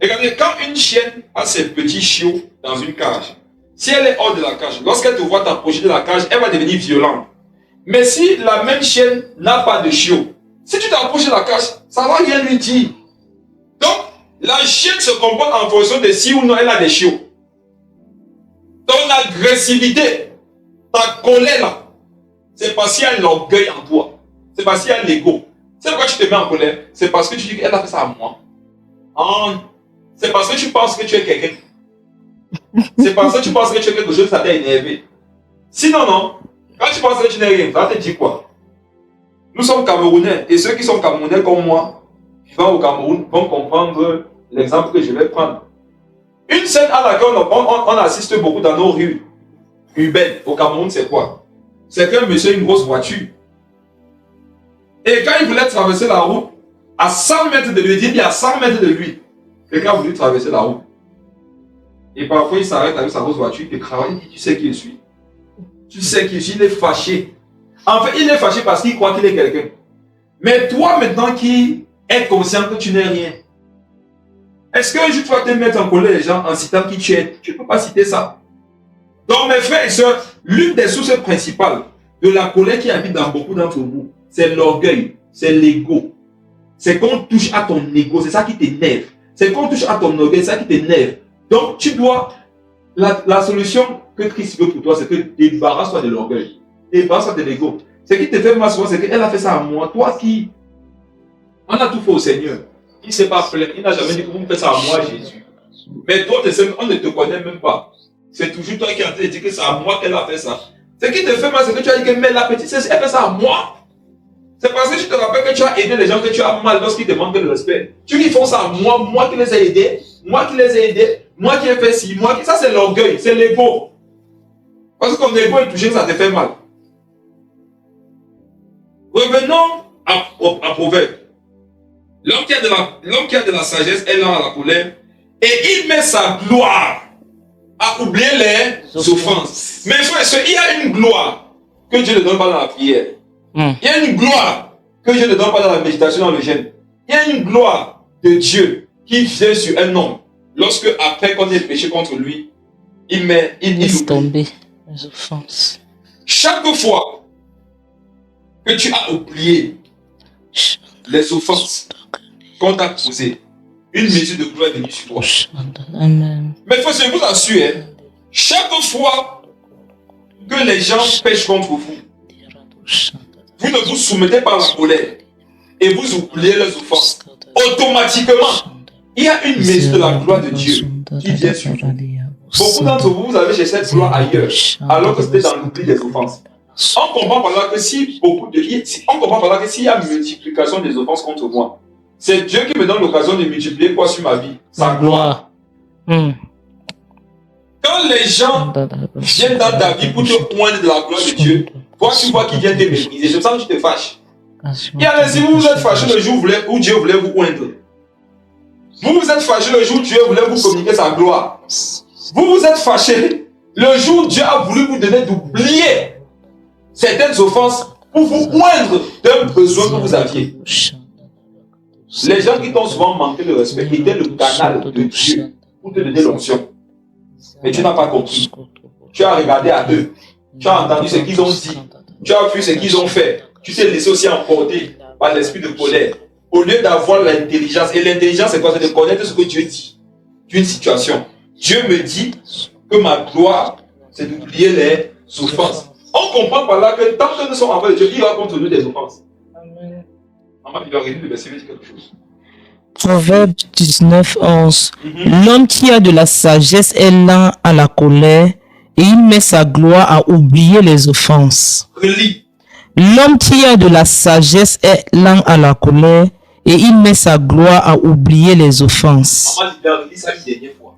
regardez, quand une chienne a ses petits chiots dans une cage, si elle est hors de la cage, lorsqu'elle te voit t'approcher de la cage, elle va devenir violente. Mais si la même chienne n'a pas de chiots, si tu t'approches de la cage, ça ne va rien lui dire. Donc, la chienne se comporte en fonction de si ou non elle a des chiots. Ton agressivité, ta colère là, c'est parce qu'il y a l'orgueil en toi. C'est parce qu'il y a l'ego. C'est pourquoi tu te mets en colère. C'est parce que tu dis qu'elle a fait ça à moi. C'est parce que tu penses que tu es quelqu'un. C'est parce que tu penses que tu es quelque chose, ça t'a énervé. Sinon, non. Quand tu penses que tu n'es rien, ça te dit quoi? Nous sommes Camerounais. Et ceux qui sont Camerounais comme moi, vivant au Cameroun, vont comprendre l'exemple que je vais prendre. Une scène à laquelle on assiste beaucoup dans nos rues urbaines au Cameroun, c'est quoi? C'est qu'un monsieur a une grosse voiture. Et quand il voulait traverser la route, à 100 mètres de lui, il dit à 100 mètres de lui, quelqu'un a voulu traverser la route. Et parfois il s'arrête avec sa grosse voiture, il travaille, il dit, tu sais qui je suis. Tu sais qui je suis, il est fâché. En fait, il est fâché parce qu'il croit qu'il est quelqu'un. Mais toi maintenant qui es conscient que tu n'es rien, est-ce que tu vas te mettre en colère les gens en citant qui tu es? Tu ne peux pas citer ça. Donc mes frères et sœurs, l'une des sources principales de la colère qui habite dans beaucoup d'entre vous, c'est l'orgueil, c'est l'ego. C'est qu'on touche à ton ego, c'est ça qui t'énerve. C'est qu'on touche à ton orgueil, c'est ça qui t'énerve. Donc tu dois, la solution que Christ veut pour toi, c'est que débarrasse-toi de l'orgueil, débarrasse-toi de l'ego. Ce qui te fait mal souvent, c'est qu'elle a fait ça à moi. Toi qui, on a tout fait au Seigneur. Il ne s'est pas plaint, il n'a jamais dit que vous me faites ça à moi, Jésus. Mais toi, on ne te connaît même pas. C'est toujours toi qui es en train de dire que c'est à moi qu'elle a fait ça. Ce qui te fait mal, c'est que tu as dit que mais la petite, elle fait ça à moi. C'est parce que tu te rappelles que tu as aidé les gens que tu as mal lorsqu'ils te manquent de respect. Tu dis qu'ils font ça à moi, moi qui les ai aidés, moi qui les ai aidés, moi qui ai fait ci, moi qui... Ça c'est l'orgueil, c'est l'ego. Parce que ton ego est touché, ça te fait mal. Revenons à Proverbe. L'homme qui a de la sagesse est là à la colère et il met sa gloire à oublier les offenses. Mais frère, il y a une gloire que Dieu ne donne pas dans la prière. Il y a une gloire que Dieu ne donne pas dans la méditation, dans le jeûne. Il y a une gloire de Dieu qui vient sur un homme lorsque, après qu'on ait péché contre lui, il laisse tomber les offenses. Chaque fois que tu as oublié les offenses qu'on t'a causées, une mesure de gloire est venue sur toi. Amen. Mais il faut se vous assurer, chaque fois que les gens pêchent contre vous, vous ne vous soumettez pas à la colère et vous oubliez les offenses, automatiquement, il y a une mesure de la gloire de Dieu qui vient sur vous. Beaucoup d'entre vous, vous avez cherché cette gloire ailleurs, alors que c'était dans l'oubli des offenses. On comprend par là que on comprend par là que s'il y a multiplication des offenses contre moi, c'est Dieu qui me donne l'occasion de multiplier quoi sur ma vie? Sa gloire. Quand les gens viennent dans ta vie pour te oindre de la gloire de Dieu, toi tu vois qu'ils viennent te mépriser, c'est pour ça que tu te fâches. Et alors si vous vous êtes fâché le jour où Dieu voulait vous oindre, vous vous êtes fâché le jour où Dieu voulait vous communiquer sa gloire, vous vous êtes fâché le jour où Dieu a voulu vous donner d'oublier certaines offenses pour vous oindre d'un besoin que vous aviez. Les gens qui t'ont souvent manqué de respect étaient le canal de Dieu pour te donner l'onction. Mais tu n'as pas compris. Tu as regardé à eux. Tu as entendu ce qu'ils ont dit. Tu as vu ce qu'ils ont fait. Tu t'es laissé aussi emporter par l'esprit de colère. Au lieu d'avoir l'intelligence. Et l'intelligence, c'est quoi? C'est de connaître ce que Dieu dit d'une situation. Dieu me dit que ma gloire, c'est d'oublier les offenses. On comprend par là que tant que nous sommes en de Dieu, il va contre nous des offenses. Maman, il va relire le verset, il dit quelque chose. Proverbe 19, 11. L'homme qui a de la sagesse est lent à la colère et il met sa gloire à oublier les offenses. Relis. L'homme qui a de la sagesse est lent à la colère et il met sa gloire à oublier les offenses. Maman, il va relire ça une dernière fois.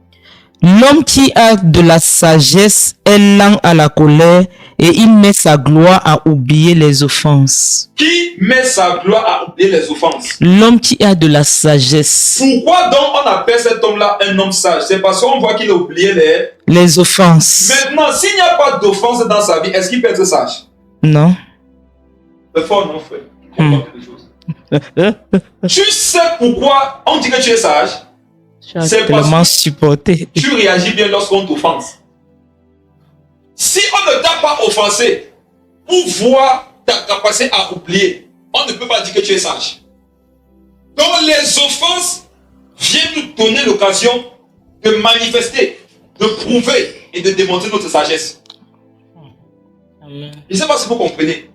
L'homme qui a de la sagesse est lent à la colère et il met sa gloire à oublier les offenses. Qui met sa gloire à oublier les offenses? L'homme qui a de la sagesse. Pourquoi donc on appelle cet homme-là un homme sage? C'est parce qu'on voit qu'il a oublié les offenses. Maintenant, s'il n'y a pas d'offense dans sa vie, est-ce qu'il peut être sage? Non. C'est fort, non, frère. Tu sais pourquoi on dit que tu es sage? C'est parce que supporté. tu réagis bien lorsqu'on t'offense. Si on ne t'a pas offensé pour voir ta capacité à oublier, on ne peut pas dire que tu es sage. Donc les offenses viennent nous donner l'occasion de manifester, de prouver et de démontrer notre sagesse. Amen. Je ne sais pas si vous comprenez.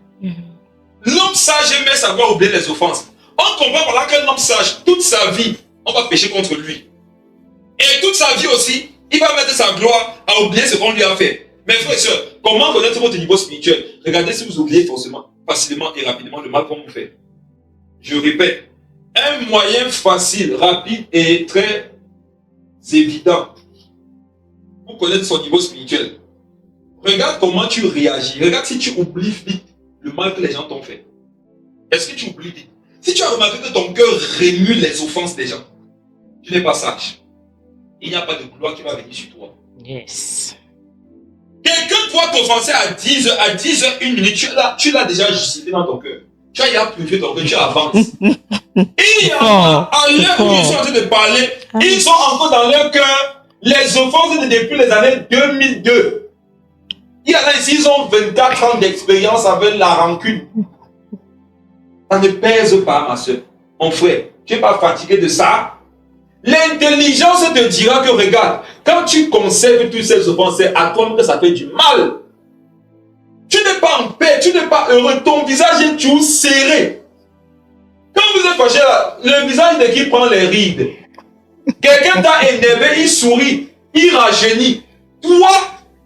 L'homme sage aime savoir oublier les offenses. On comprend par là qu'un homme sage, toute sa vie, on va pécher contre lui. Et toute sa vie aussi, il va mettre sa gloire à oublier ce qu'on lui a fait. Mes frères et sœurs, comment connaître votre niveau spirituel? Regardez si vous oubliez facilement et rapidement le mal qu'on vous fait. Je répète, un moyen facile, rapide et très évident pour connaître son niveau spirituel. Regarde comment tu réagis. Regarde si tu oublies vite le mal que les gens t'ont fait. Est-ce que tu oublies vite? Si tu as remarqué que ton cœur remue les offenses des gens, tu n'es pas sage. Il n'y a pas de gloire qui va venir sur toi. Yes. Quelqu'un doit t'offenser à 10h, à 10h, 1 minute, tu l'as déjà justifié dans ton cœur. Tu as purifié ton cœur, tu avances. Il y en a, à l'heure où ils sont en train de parler, ils sont encore dans leur cœur les offenses depuis les années 2002. Il y en a ici, ils ont 24 ans d'expérience avec la rancune. Ça ne pèse pas, ma soeur. Mon frère, tu n'es pas fatigué de ça? L'intelligence te dira que regarde, quand tu conserves toutes ces offenses, c'est à toi que ça fait du mal. Tu n'es pas en paix, tu n'es pas heureux, ton visage est toujours serré. Quand vous êtes fâché là, le visage de qui prend les rides. Quelqu'un t'a énervé, il sourit, il rajeunit. Toi,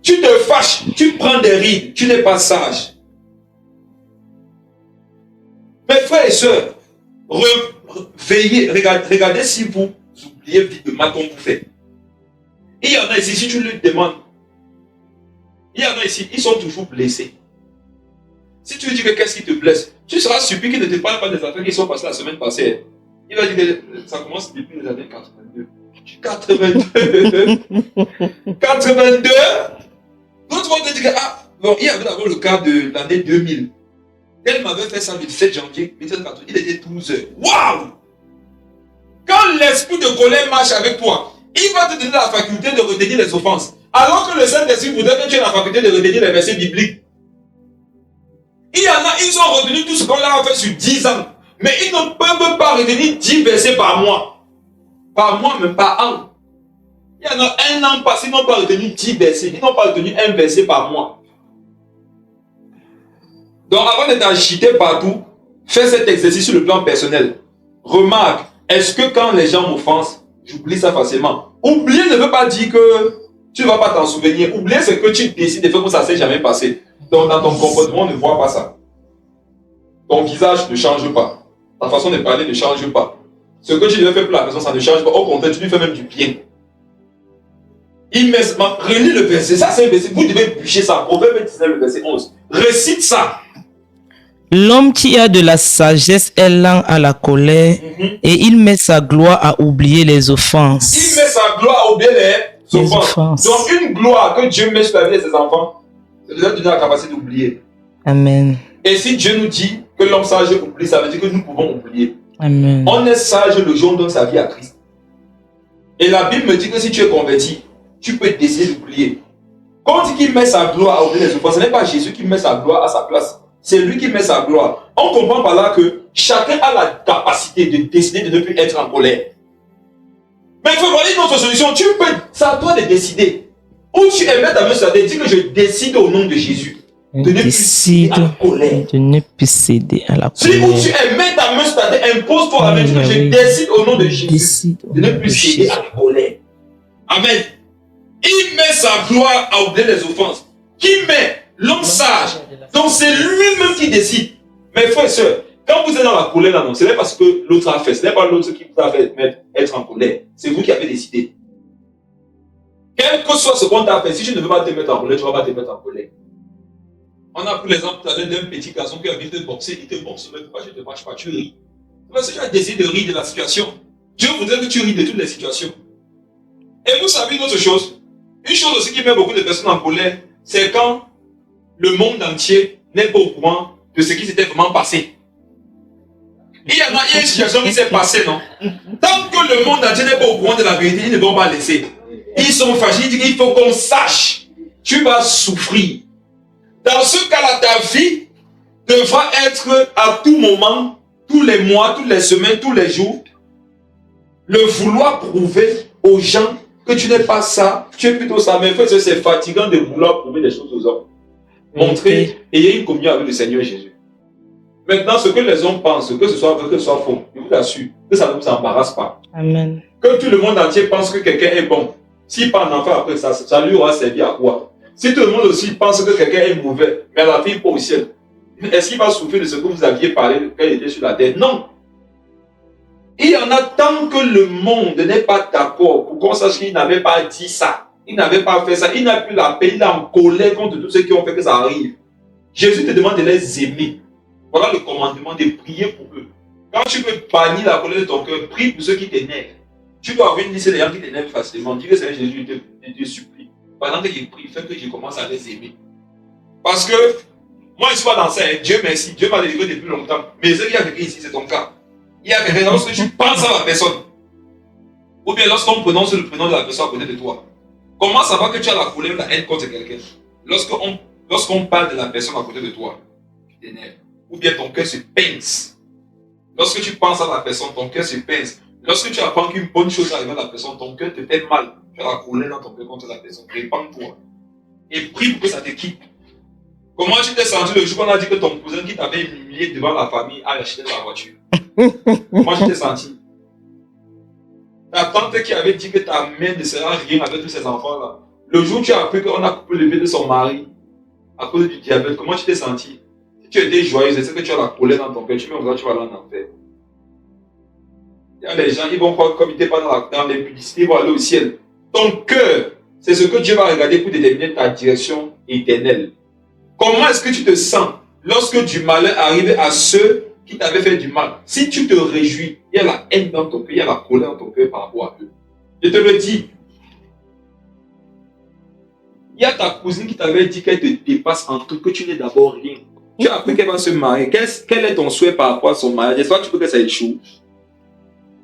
tu te fâches, tu prends des rides, tu n'es pas sage. Mes frères et sœurs, veillez, regardez si vous oubliez vite le mal qu'on vous fait. Il y en a ici, si tu lui demandes, il y en a ici, ils sont toujours blessés. Si tu lui dis que qu'est-ce qui te blesse, tu seras surpris qu'il ne te parle pas des affaires qui sont passées la semaine passée. Il va dire que ça commence depuis les années 82. 82 82. D'autres vont te dire que, bon, il y avait d'abord le cas de l'année 2000. Elle m'avait fait ça le 7 janvier 1980. Il était 12 heures. Waouh! Quand l'esprit de colère marche avec toi, il va te donner la faculté de retenir les offenses. Alors que le Saint-Esprit voudrait que tu aies la faculté de retenir les versets bibliques. Il y en a, ils ont retenu tout ce qu'on leur a fait sur 10 ans. Mais ils ne peuvent pas retenir 10 versets par mois. Par mois, même par an. Il y en a un an passé, ils n'ont pas retenu 10 versets. Ils n'ont pas retenu un verset par mois. Donc avant de t'agiter partout, fais cet exercice sur le plan personnel. Remarque, est-ce que quand les gens m'offensent, j'oublie ça facilement? Oublier ne veut pas dire que tu ne vas pas t'en souvenir. Oublier, c'est que tu décides de faire comme ça ne s'est jamais passé. Donc dans ton comportement, on ne voit pas ça. Ton visage ne change pas. Ta façon de parler ne change pas. Ce que tu devais faire pour la personne, ça ne change pas. Au contraire, tu lui fais même du bien. Relis le verset. Ça, c'est un verset. Vous devez bûcher ça. Proverbe 19, le verset 11. Récite ça. L'homme qui a de la sagesse est lent à la colère et il met sa gloire à oublier les offenses. Il met sa gloire à oublier les offenses. Donc une gloire que Dieu met sur la vie de ses enfants, c'est de leur donner la capacité d'oublier. Amen. Et si Dieu nous dit que l'homme sage oublie, ça veut dire que nous pouvons oublier. Amen. On est sage le jour où on donne sa vie à Christ. Et la Bible me dit que si tu es converti, tu peux décider d'oublier. Quand on dit qu'il met sa gloire à oublier les offenses, ce n'est pas Jésus qui met sa gloire à sa place. C'est lui qui met sa gloire. On comprend par là que chacun a la capacité de décider de ne plus être en colère. Mais il faut voir une autre solution. C'est à toi de décider. Ou tu émets ta main sur la tête, dis que je décide au nom de Jésus de ne plus céder à la colère. De ne plus céder à la Si colère. tu émets ta main sur ta tête, impose-toi la main, dis que je décide au nom de Jésus de ne plus céder à la colère. Amen. Il met sa gloire à oublier les offenses. Qui met l'homme sage? Donc c'est lui-même qui décide. Mes frères et sœurs, quand vous êtes dans la colère, là, non, ce n'est pas ce que l'autre a fait. Ce n'est pas l'autre qui vous a fait être en colère. C'est vous qui avez décidé. Quel que soit ce qu'on t'a fait, si tu ne veux pas te mettre en colère, tu ne vas pas te mettre en colère. On a pris l'exemple tout à l'heure d'un petit garçon qui a envie de te boxer, il te boxe, mais pourquoi je ne te marche pas, tu ris. Parce que tu as décidé de rire de la situation. Dieu voudrait que tu ris de toutes les situations. Et vous savez une autre chose. Une chose aussi qui met beaucoup de personnes en colère, c'est quand le monde entier n'est pas au courant de ce qui s'était vraiment passé. Il y a une situation qui s'est passée, non? Tant que le monde entier n'est pas au courant de la vérité, ils ne vont pas laisser. Ils sont fâchés, ils disent qu'il faut qu'on sache. Tu vas souffrir. Dans ce cas-là, ta vie devra être à tout moment, tous les mois, toutes les semaines, tous les jours, le vouloir prouver aux gens que tu n'es pas ça, tu es plutôt ça. Mais c'est fatigant de vouloir prouver des choses aux hommes. Montrer, ayez une communion avec le Seigneur Jésus. Maintenant, ce que les hommes pensent, que ce soit vrai, que ce soit faux, je vous assure que ça ne vous embarrasse pas. Amen. Que tout le monde entier pense que quelqu'un est bon. S'il parle d'enfant après ça lui aura servi à quoi? Si tout le monde aussi pense que quelqu'un est mauvais, mais la vie n'est pas au ciel, est-ce qu'il va souffrir de ce que vous aviez parlé quand il était sur la terre? Non. Il y en a tant que le monde n'est pas d'accord pour qu'on sache qu'il n'avait pas dit ça. Il n'avait pas fait ça. Il n'a plus la paix. Il est en colère contre tous ceux qui ont fait que ça arrive. Jésus te demande de les aimer. Voilà le commandement de prier pour eux. Quand tu veux bannir la colère de ton cœur, prie pour ceux qui t'énervent. Tu dois avoir une liste des gens qui t'énervent facilement. Dis que Seigneur Jésus, je te supplie. Pendant que je prie, fais que je commence à les aimer. Parce que moi, je ne suis pas dans ça. Dieu merci. Dieu m'a délivré depuis longtemps. Mais ce qu'il y a quelqu'un ici, c'est ton cas. Il y a quelqu'un, lorsque tu penses à la personne, ou bien lorsqu'on prononce le prénom de la personne à côté de toi, comment savoir que tu as la colère ou la haine contre quelqu'un? Lorsqu'on parle de la personne à côté de toi, tu t'énerves. Ou bien ton cœur se pince. Lorsque tu penses à la personne, ton cœur se pince. Lorsque tu apprends qu'une bonne chose arrive à la personne, ton cœur te fait mal. Tu as la colère dans ton cœur contre la personne. Répands-toi. Et prie pour que ça te quitte. Comment tu t'es senti le jour qu'on a dit que ton cousin qui t'avait humilié devant la famille a acheté la voiture? Comment tu t'es senti? Ta tante qui avait dit que ta mère ne sera rien avec tous ces enfants-là. Le jour où tu as appris qu'on a coupé le pied de son mari à cause du diabète, comment tu t'es senti? Si tu étais joyeuse, c'est que tu as la colère dans ton cœur, tu vas aller en enfer. Il y a des gens, ils vont croire comme ils n'étaient pas dans les publicités, ils vont aller au ciel. Ton cœur, c'est ce que Dieu va regarder pour déterminer ta direction éternelle. Comment est-ce que tu te sens lorsque du malheur arrive à ceux qui t'avaient fait du mal? Si tu te réjouis, il y a la haine dans ton cœur, il y a la colère dans ton cœur par rapport à eux. Je te le dis. Il y a ta cousine qui t'avait dit qu'elle te dépasse en tout, que tu n'es d'abord rien. Tu as appris qu'elle va se marier. Quel est ton souhait par rapport à son mariage? Est-ce que tu veux que ça échoue?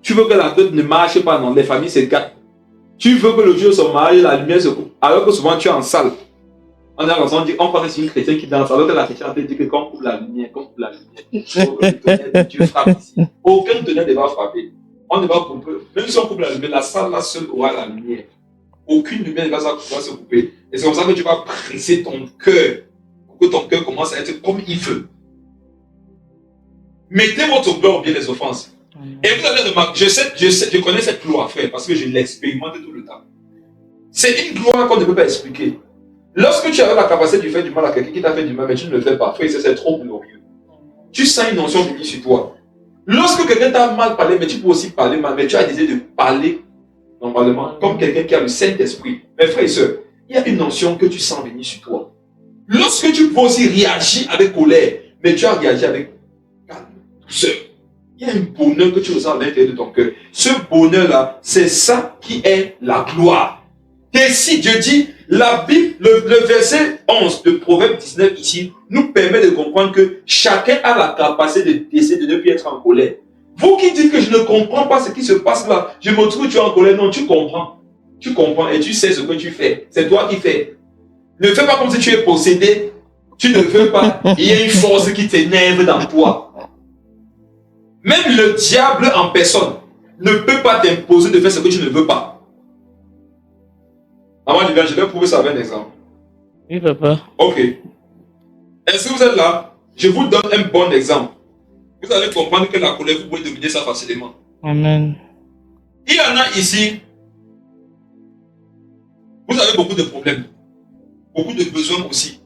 Tu veux que la dot ne marche pas, non? Les familles se gâtent. Tu veux que le jour de son mariage, la lumière se coupe. Alors que souvent tu es en salle. On parle sur une chrétienne qui danse, alors que la chrétienne te dit que quand on coupe la lumière, Dieu frappe ici. Aucun tonnerre ne va frapper. On ne va couper. Même si on coupe la lumière, la salle là seule aura la lumière. Aucune lumière ne va se couper. Et c'est comme ça que tu vas presser ton cœur pour que ton cœur commence à être comme il veut. Mettez votre peur ou bien les offenses. Et vous allez remarquer, je connais cette gloire, frère, parce que je l'expérimente tout le temps. C'est une gloire qu'on ne peut pas expliquer. Lorsque tu as la capacité de faire du mal à quelqu'un qui t'a fait du mal, mais tu ne le fais pas, frère, c'est trop glorieux. Tu sens une notion venir sur toi. Lorsque quelqu'un t'a mal parlé, mais tu peux aussi parler mal, mais tu as décidé de parler normalement, comme quelqu'un qui a le Saint-Esprit. Mes frères et sœurs, il y a une notion que tu sens venir sur toi. Lorsque tu peux aussi réagir avec colère, mais tu as réagi avec calme, douceur. Il y a un bonheur que tu ressens à l'intérieur de ton cœur. Ce bonheur-là, c'est ça qui est la gloire. Et si Dieu dit, la Bible, le verset 11 de Proverbe 19 ici, nous permet de comprendre que chacun a la capacité de décider de ne plus être en colère. Vous qui dites que je ne comprends pas ce qui se passe là, je me trouve tu es en colère, non, tu comprends. Tu comprends et tu sais ce que tu fais. C'est toi qui fais. Ne fais pas comme si tu es possédé. Tu ne veux pas. Il y a une force qui t'énerve dans toi. Même le diable en personne ne peut pas t'imposer de faire ce que tu ne veux pas. Avant d'y venir, je vais prouver ça avec un exemple. Oui, papa. Ok. Est-ce que vous êtes là? Je vous donne un bon exemple. Vous allez comprendre que la colère, vous pouvez dominer ça facilement. Amen. Il y en a ici. Vous avez beaucoup de problèmes. Beaucoup de besoins aussi.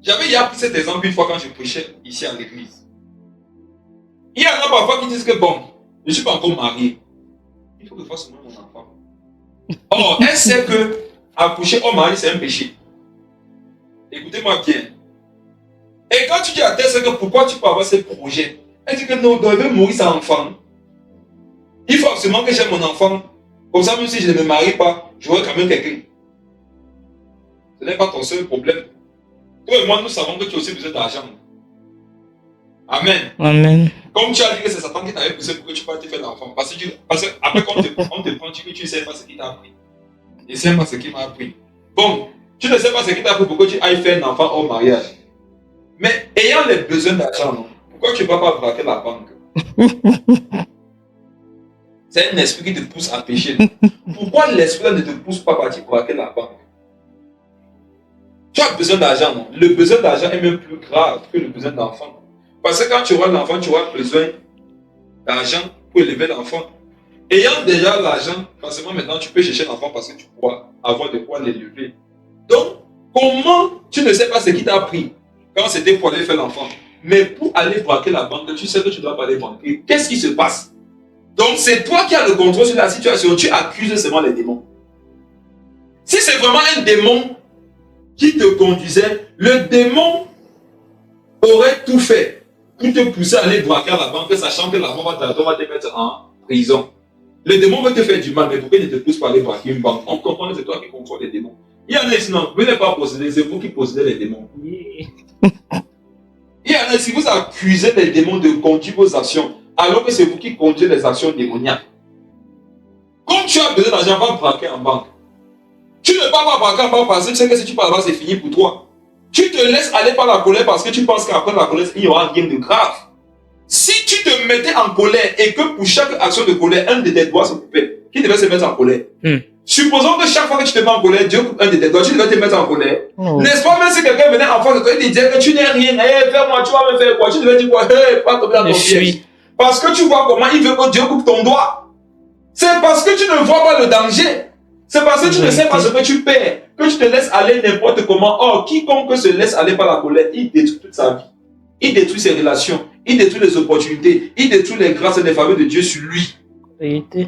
J'avais hier pris cet exemple une fois quand je prêchais ici à l'église. Il y en a parfois qui disent que bon, je ne suis pas encore marié. Il faut que je fasse mon enfant. Or, elle sait que accoucher au mari, c'est un péché. Écoutez-moi bien. Et quand tu dis à tes soeurs que pourquoi tu peux avoir ce projet, elle dit que non, elle veut mourir sans enfant. Il faut absolument que j'aie mon enfant. Comme ça, même si je ne me marie pas, j'aurai quand même quelqu'un. Ce n'est pas ton seul problème. Toi et moi, nous savons que tu as aussi besoin d'argent. Amen. Amen. Comme tu as dit que c'est Satan qui t'avait poussé pour que tu puisses te faire l'enfant. Parce que après, quand on te prend, tu ne sais pas ce qu'il t'a appris. Je ne sais pas ce qu'il m'a appris. Bon, tu ne sais pas ce qu'il t'a appris pour que tu ailles faire un enfant au mariage. Mais ayant les besoins d'argent, non, pourquoi tu ne vas pas braquer la banque? C'est un esprit qui te pousse à pécher. Pourquoi l'esprit ne te pousse pas à partir braquer la banque? Tu as besoin d'argent, non? Le besoin d'argent est même plus grave que le besoin d'enfant. Parce que quand tu auras l'enfant, tu auras besoin d'argent pour élever l'enfant. Ayant déjà l'argent, forcément maintenant tu peux chercher l'enfant parce que tu pourras avoir de quoi l'élever. Donc, comment tu ne sais pas ce qui t'a pris quand c'était pour aller faire l'enfant? Mais pour aller braquer la banque, tu sais que tu dois pas aller braquer. Qu'est-ce qui se passe? Donc, c'est toi qui as le contrôle sur la situation. Tu accuses seulement les démons. Si c'est vraiment un démon qui te conduisait, le démon aurait tout fait pour te pousser à aller braquer à la banque, sachant que la banque va te mettre en prison. Le démon veut te faire du mal, mais pourquoi il ne te pousse pas à aller braquer une banque? On comprend que c'est toi qui contrôle les démons. Il y en a ici, non, vous n'êtes pas possédé, c'est vous qui possédez les démons. Il y en a ici, vous accusez les démons de conduire vos actions, alors que c'est vous qui conduisez les actions démoniaques. Comme tu as besoin d'argent, va braquer en banque. Tu ne vas pas braquer en banque parce que tu sais que si tu pars là-bas, c'est fini pour toi. Tu te laisses aller par la colère parce que tu penses qu'après la colère, il n'y aura rien de grave. Si tu te mettais en colère et que pour chaque action de colère, un de tes doigts se coupait, qui devait se mettre en colère? Supposons que chaque fois que tu te mets en colère, Dieu coupe un de tes doigts, tu devais te mettre en colère. N'est-ce pas, même si quelqu'un venait en face de toi et te disait que tu n'es rien, hey, fais-moi, tu vas me faire quoi? Tu devais dire quoi? Hey, pas tomber dans ton piège. Parce que tu vois comment il veut que Dieu coupe ton doigt. C'est parce que tu ne vois pas le danger. C'est parce que tu ne sais pas ce que tu perds, que tu te laisses aller n'importe comment. Or, quiconque se laisse aller par la colère, il détruit toute sa vie. Il détruit ses relations, il détruit les opportunités, il détruit les grâces et les faveurs de Dieu sur lui. Vérité.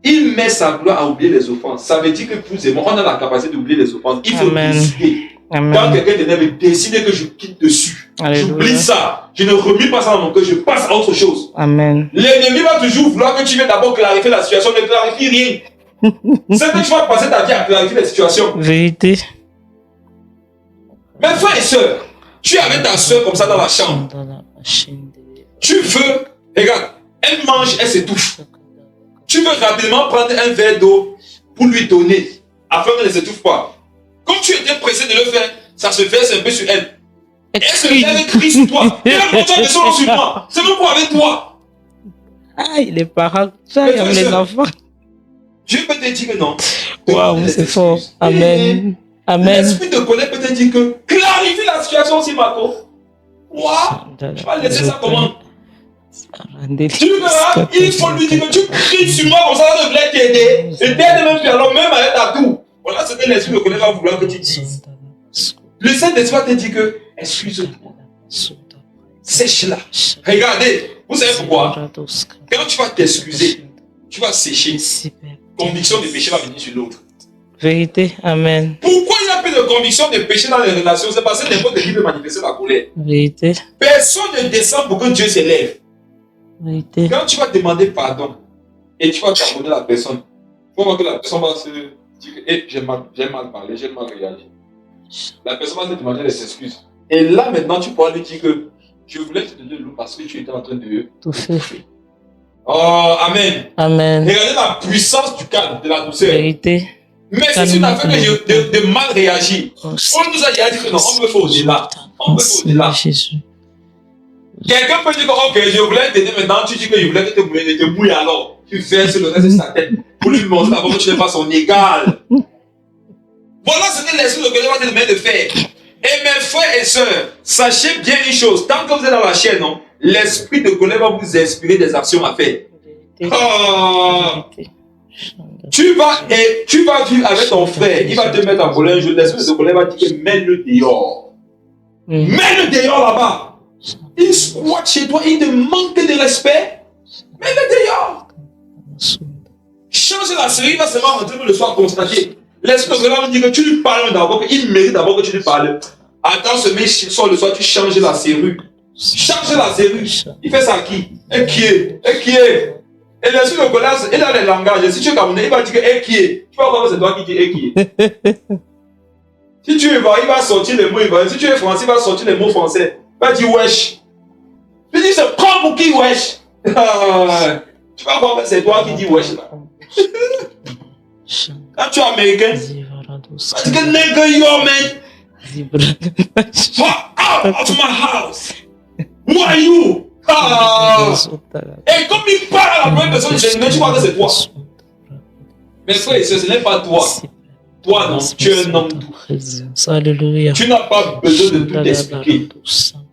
Il met sa gloire à oublier les offenses. Ça veut dire que vous et moi, on a la capacité d'oublier les offenses. Il faut décider. Amen. Quand quelqu'un t'énerve, décider que je quitte dessus. J'oublie ça. Je ne remets pas ça dans mon cœur, je passe à autre chose. Amen. L'ennemi va toujours vouloir que tu viennes d'abord clarifier la situation, ne clarifie rien. C'est que tu vas passer ta vie à clarifier la situation. Vérité. Mes frères et sœurs, tu es avec ta sœur comme ça dans la chambre. Tu veux, regarde, elle mange, elle s'étouffe. Tu veux rapidement prendre un verre d'eau pour lui donner, afin qu'elle ne s'étouffe pas. Comme tu étais pressé de le faire, ça se verse un peu sur elle. Elle se lève et crie sur toi. Et elle monte descend sur moi. C'est même pas avec toi. Aïe, les parents, ça y a les enfants. Je peux te dire que non. Waouh, c'est fort. Amen. Amen. L'esprit de colère peut te dire que clarifie la situation aussi, Marco. Quoi? Tu vas laisser ça comment? Tu verras, il faut lui dire que tu cries sur moi comme ça, ça devrait t'aider. Et t'aider même plus, alors même avec ta toux. Voilà ce que l'esprit de colère va vouloir que tu dises. Le Saint-Esprit va te dire que, excuse-moi, sèche-la. Regardez, vous savez pourquoi? Quand tu vas t'excuser, tu vas sécher. Conviction de péché va venir sur l'autre. Vérité, amen. Pourquoi il y a plus de conviction de péché dans les relations? C'est parce que n'importe qui peut manifester la colère. Vérité, Personne ne descend pour que Dieu s'élève. vérité. Quand tu vas demander pardon et tu vas pardonner la personne, il faut voir que la personne va se dire que j'ai mal parlé, j'ai mal réagi. La personne va te demander des excuses. Et là maintenant, tu pourras lui dire que je voulais te donner l'eau parce que tu étais en train de Tout fait. Oh, amen. Amen. Regardez la puissance du calme, de la douceur. Vérité. Mais si tu n'as fait que de mal réagir, on nous a déjà dit que non, on me fait au-delà. On me fait au-delà. Jésus. Quelqu'un peut dire que ok, je voulais t'aider maintenant, tu dis que je voulais que te mouilles alors. Tu verses le reste de sa tête pour lui montrer d'abord que tu n'es pas son égal. Voilà ce que l'esprit de Dieu va te demander de faire. Et mes frères et sœurs, sachez bien une chose, tant que vous êtes dans la chair, non, l'esprit de colère va vous inspirer des actions à faire. Oh, tu vas vivre avec ton frère, il va te mettre en colère un jour, l'esprit de colère va dire que mets-le dehors. Mets-le dehors là-bas. Il squatte chez toi, il te manque de respect. Mets-le dehors. Change la série, il va seulement rentrer pour le soir constater. L'esprit de colère va dire que tu lui parles d'abord, qu'il mérite d'abord que tu lui parles. Attends, ce mec sort le soir, tu changes la serrure. Change la serrure. Il fait ça à qui? Et qui est? Et l'esprit de colère, il a les langages. Si tu es camerounais, il va dire que qui est? Tu vas voir que c'est toi qui dis qui est. Si tu es ivoirien, il va sortir les mots ivoiriens. Si tu es français, il va sortir les mots français. Il va dire wesh. Tu dis c'est prends pour qui wesh? Tu vas voir que c'est toi qui dis wesh là. Quand tu es américain, tu dis que nigga yo man. Out of my house. Who are you? Et comme il parle à la première personne, tu vois que c'est toi. Mais frère, ce n'est pas toi. Toi non, tu es un homme doux. Alléluia. Tu n'as pas besoin de tout expliquer.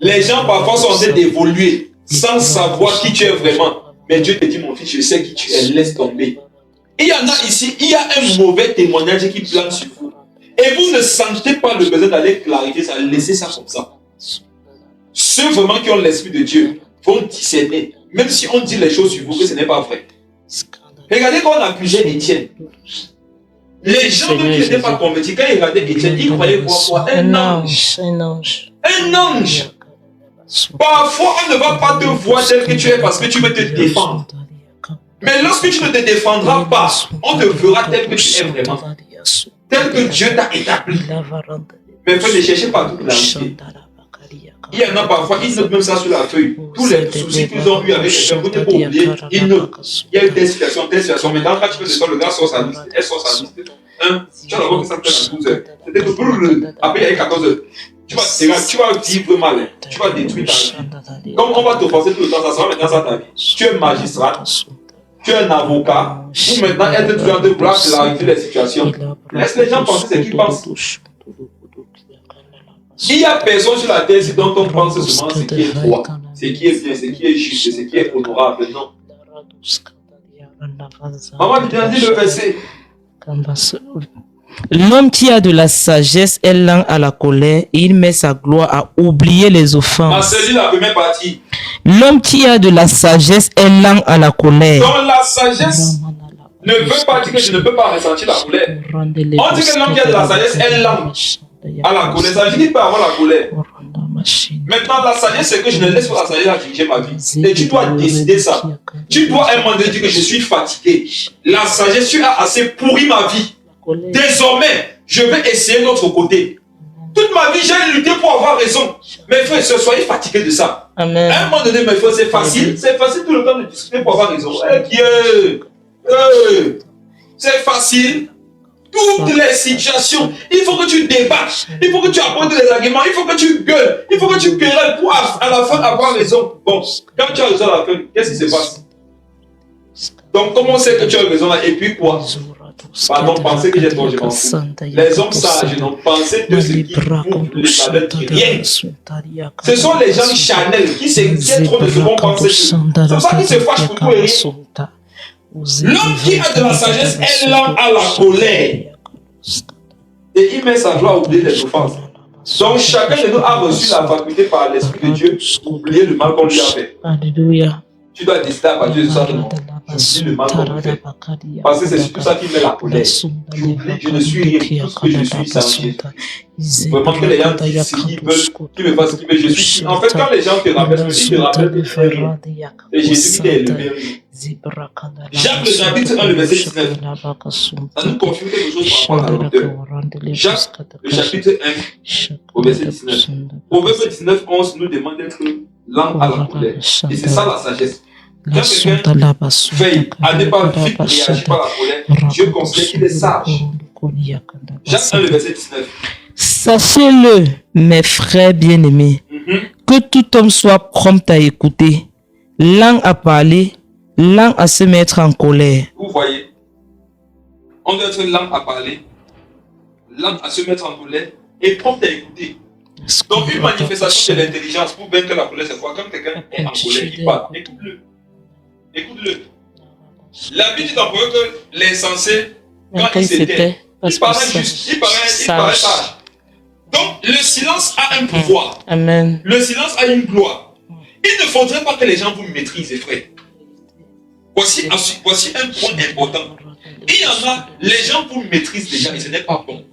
Les gens parfois sont en train d'évoluer sans savoir qui tu es vraiment. Mais Dieu te dit, mon fils, je sais qui tu es, laisse tomber. Il y en a ici, il y a un mauvais témoignage qui plane sur vous. Et vous ne sentez pas le besoin d'aller clarifier ça, laissez ça comme ça. Ceux vraiment qui ont l'esprit de Dieu vont discerner, même si on dit les choses sur vous que ce n'est pas vrai. Regardez quand on accusait Étienne. Les gens même qui n'étaient pas convertis, quand ils regardaient Étienne, ils croyaient voir quoi? Un ange. Un ange. Un ange. Parfois, on ne va pas te voir tel que tu es parce que tu veux te défendre. Mais lorsque tu ne te défendras pas, on te verra tel que tu es vraiment. Tel que Dieu t'a établi. Mais il faut ne chercher pas toute la vérité. Il y en a parfois, ils notent même ça sur la feuille. Tous les soucis qu'ils ont eu avec les gens, vous n'êtes pas oublié, ils notent. Il y a eu telle situation. Maintenant, quand tu fais le soir, le gars sort sa liste. Elle sort sa liste. Tu vas voir que ça fait à 12 heures. C'était que après, il y a 14 heures. Tu vas vivre mal. Tu vas détruire ta vie. Comme on va te forcer tout le temps, ça sera maintenant ça ta vie. Tu es magistrat. Tu es un avocat. Ou maintenant, être toujours de vouloir clarifier les situations. Laisse les gens penser ce qu'ils pensent. Il n'y a personne sur la terre si dont on pense seulement ce qui est droit, ce qui est bien, ce qui est juste, ce qui est honorable. Non. Maman, tu viens de dire le verset. L'homme qui a de la sagesse est lent à la colère et il met sa gloire à oublier les offenses. Ma sœur, lis la première partie. L'homme qui a de la sagesse est lent à la colère. Donc la sagesse ne veut pas dire que je ne peux pas ressentir la colère. On dit que l'homme qui a de la sagesse est lent à la colère. Ça veut dire qu'il peut avoir la colère. Maintenant, la sagesse, c'est que je ne laisse pas la sagesse à diriger ma vie. Et tu dois décider ça. Tu dois à un moment donné dire que je suis fatigué. La sagesse, tu as assez pourri ma vie. Désormais, je vais essayer l'autre côté. Toute ma vie, j'ai lutté pour avoir raison. Mes frères et sœurs, soyez fatigués de ça. Amen. À un moment donné, mes frères, c'est facile. C'est facile tout le temps de discuter pour avoir raison. C'est facile. Toutes les situations, il faut que tu débattes, il faut que tu apportes des arguments, il faut que tu gueules, il faut que tu querelles pour à la fin avoir raison. Bon, quand tu as raison à la fin, qu'est-ce qui se passe? Donc, comment on sait que tu as raison là? Et puis quoi? Pardon, pensez que j'ai tort, je m'en fous. Les hommes sages n'ont pensé de ce qui vous les savait rien. Ce sont les gens charnels qui s'inquiètent trop de ce qu'on pense. C'est pour ça qu'ils se fâchent pour tout et rien. L'homme qui a de la sagesse est l'homme à la colère. Et il met sa joie à oublier les offenses. Donc chacun de nous a reçu la faculté par l'Esprit de Dieu d'oublier le mal qu'on lui a fait. Alléluia. Tu dois décider à partir de ça de non. J'oublie le mal qu'on me fait. Parce que c'est surtout ça qui met la colère. J'oublie, je ne suis rien. Tout ce que je suis, c'est en Jésus. Vraiment que les gens disent ce qu'ils veulent, qu'ils me fassent ce qu'ils veulent. Je suis. En fait, quand les gens te rappellent, ils te rappellent que tu fais rien. C'est Jésus qui t'a élevé. Jacques le chapitre 1, le verset 19. Ça nous confirme quelque chose par rapport à l'auteur. Jacques le chapitre 1, au verset 19. Proverbe 19, 11 nous demande d'être lent à la colère. Et c'est ça la sagesse. Quand quelqu'un veille à ne pas vite réagir par la colère, Dieu considère qu'il est sage. Jacques 1, le verset 19. Sachez-le, mes frères bien-aimés, que tout homme soit prompt à écouter, lent à parler, lent à se mettre en colère. Vous voyez, on doit être lent à parler, lent à se mettre en colère et prompt à écouter. Donc une manifestation de l'intelligence pour vaincre la colère, c'est quoi? Quand quelqu'un est en colère, il parle, écoute-le. Écoute-le. La Bible dit en Proverbe que l'insensé, quand il s'était, il paraît juste, il paraît sage. Donc le silence a un pouvoir. Amen. Le silence a une gloire. Il ne faudrait pas que les gens vous maîtrisent, frère. Voici un point important. Il y en a, les gens vous maîtrisent déjà et ce n'est pas bon.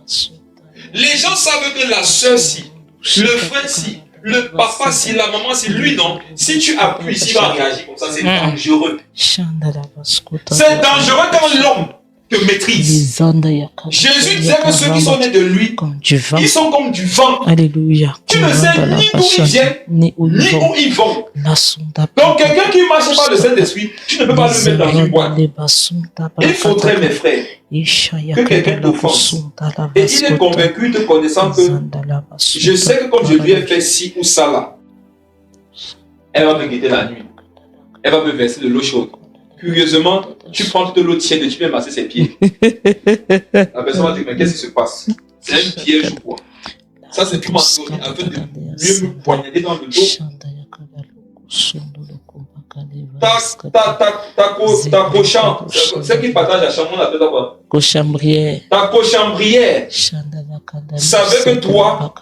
Les gens savent que la soeur si, le frère si, le papa si, la maman si, lui non. Si tu appuies, s'il va réagir comme ça, c'est dangereux. C'est dangereux quand l'homme te maîtrise. Jésus disait que ceux qui sont nés de lui, ils sont comme du vent. Alléluia. Tu ne sais ni d'où ils viennent, ni où ils vont. Donc quelqu'un qui marche par le Saint-Esprit, tu ne peux pas le mettre dans une boîte. Il faudrait, mes frères, que quelqu'un t'offense. Et il est convaincu te connaissant que je sais que comme je lui ai fait ci ou ça là, elle va me guetter la nuit. Elle va me verser de l'eau chaude. Curieusement, tu prends toute l'eau tiède et tu viens masser ses pieds. La personne va dire, mais qu'est-ce qui se passe? C'est un piège ou quoi? Ça, c'est tout ma théorie, afin de mieux me poignarder dans le dos. Ta cochon, ceux qui partagent la chambre, on appelle ça quoi? Cochambrière. Ta cochambrière savait que toi,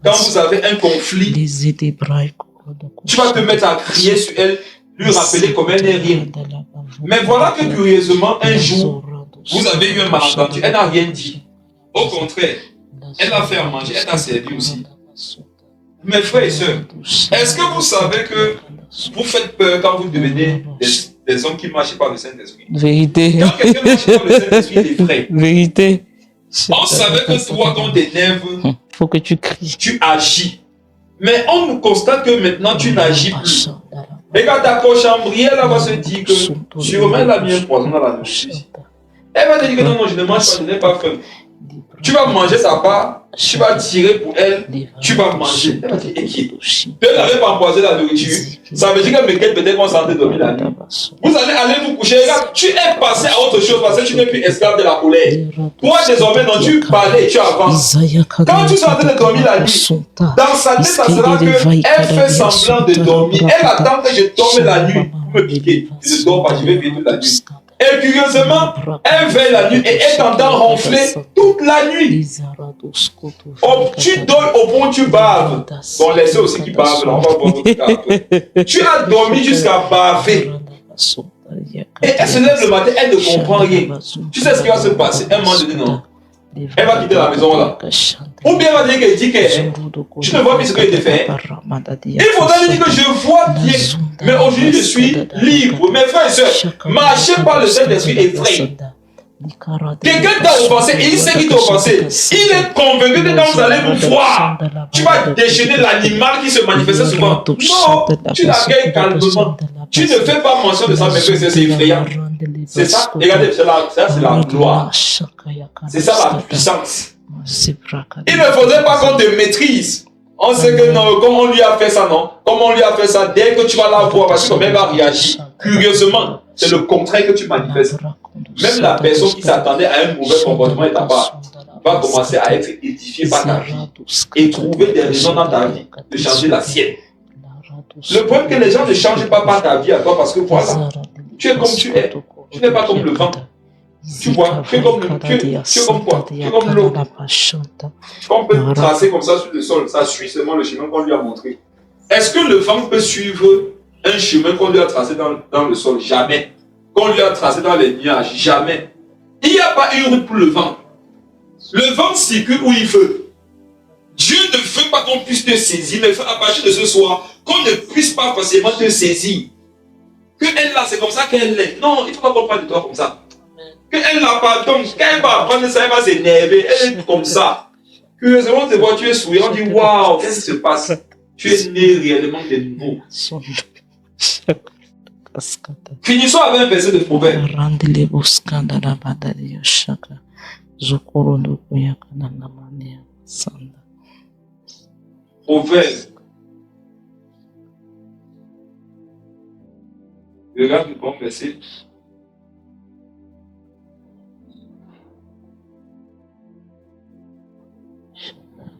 quand vous avez un conflit, tu vas te mettre à crier sur elle, lui rappeler comme elle n'est rien. Mais voilà que curieusement, un jour, vous avez eu un malentendu, elle n'a rien dit. Au contraire, elle a fait à manger, elle t'a servi aussi. Mes frères et sœurs, est-ce que vous savez que vous faites peur quand vous devenez des hommes qui marchent par le Saint-Esprit? Vérité. Quand quelqu'un marche par le Saint-Esprit, il est vrai. Vérité. On savait que toi, quand t'énerves, faut que tu cries. Tu agis. Mais on nous constate que maintenant, tu n'agis plus. Et quand ta cochambrière, elle va se dire que sûrement elle a mis un poison dans la nourriture. Elle va te dire que non, je ne mange pas, je n'ai pas faim. Tu vas manger sa part, tu vas tirer pour elle, tu vas manger. Elle va dire, tu n'avais pas empoisonné la nourriture. Ça veut dire que Michael peut-être vont s'entrer dormir la nuit. Vous allez aller vous coucher. Regarde, tu es passé à autre chose parce que tu n'es plus esclave de la colère. Toi, désormais, non, tu parlais et tu avances. Quand tu es en train de dormir la nuit, dans sa tête, ça sera qu'elle fait semblant de dormir. Elle attend que je dorme la nuit pour me piquer. Je ne dors pas, je vais veiller toute la nuit. Et curieusement, elle veille la nuit et elle t'entend ronfler toute la nuit. Oh, tu donnes au point où tu baves. Bon, laissez aussi qui bavent, là, on va voir votre cas après. Tu as dormi jusqu'à baver. Et elle se lève le matin, elle ne comprend rien. Tu sais ce qui va se passer? Un moment donné, non. Elle va quitter la maison là. Ou bien elle va dire qu'elle dit que tu ne vois plus ce que je te fais. Il faudra lui dire que je vois bien. Mais aujourd'hui je suis libre. Mes frères et sœurs, marcher par le Saint-Esprit est vrai. Quelqu'un t'a offensé et il sait qu'il t'a offensé. Il est convaincu que quand vous allez vous voir, tu vas déchaîner l'animal qui se manifestait souvent. Non, tu l'accueilles calmement. Tu ne fais pas mention de ça, mes frères et sœurs, c'est effrayant. C'est ça, regardez, ça c'est la gloire. C'est ça la puissance. Il ne faudrait pas qu'on te maîtrise. On sait que non, comme on lui a fait ça, non. Comme on lui a fait ça, dès que tu vas la voir, parce que comme elle va réagir, curieusement, c'est le contraire que tu manifestes. Même la personne qui s'attendait à un mauvais comportement de ta part va commencer à être édifiée par ta vie et trouver des raisons dans ta vie de changer la sienne. Le problème est que les gens ne changent pas par ta vie à toi parce que voilà, tu es comme tu es. Tu n'es pas comme le vent. Tu vois, tu es comme quoi? Tu es comme l'eau. On peut tracer comme ça sur le sol, ça suit seulement le chemin qu'on lui a montré. Est-ce que le vent peut suivre un chemin qu'on lui a tracé dans le sol? Jamais. Qu'on lui a tracé dans les nuages? Jamais. Il n'y a pas une route pour le vent. Le vent circule où il veut. Dieu ne veut pas qu'on puisse te saisir, mais à partir de ce soir, qu'on ne puisse pas facilement te saisir. Que elle là, c'est comme ça qu'elle est. Non, il ne faut pas qu'on parle de toi comme ça. Que elle n'a pas, donc quand elle va apprendre ça, elle va s'énerver, elle est comme ça. Curieusement, tu vois, tu es souriant, on dit waouh, qu'est-ce qui se passe? Tu es né réellement de nouveau. Finissons avec un verset de Proverbe. Proverbe. Regarde le bon verset.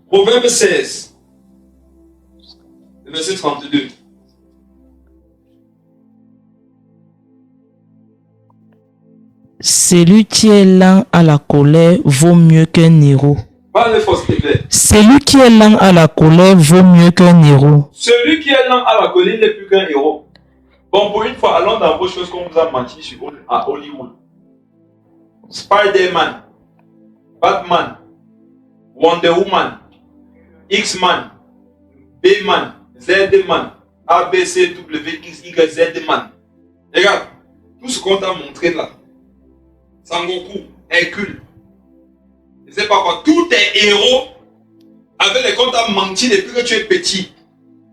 Proverbe 16, verset 32. Celui qui est lent à la colère vaut mieux qu'un héros. Parle fort, s'il te plaît. Celui qui est lent à la colère vaut mieux qu'un héros. Celui qui est lent à la colère n'est plus qu'un héros. Bon, pour une fois, allons dans vos choses qu'on vous a menti sur à Hollywood. Spider-Man, Batman, Wonder Woman, X-Man, B-Man, Z-Man, A, B, C, W, X, Y, Z-Man. Regarde, tout ce qu'on t'a montré là, Sangoku, Hercule, je ne sais pas quoi, tous tes héros avec lesquels on t'a menti depuis que tu es petit.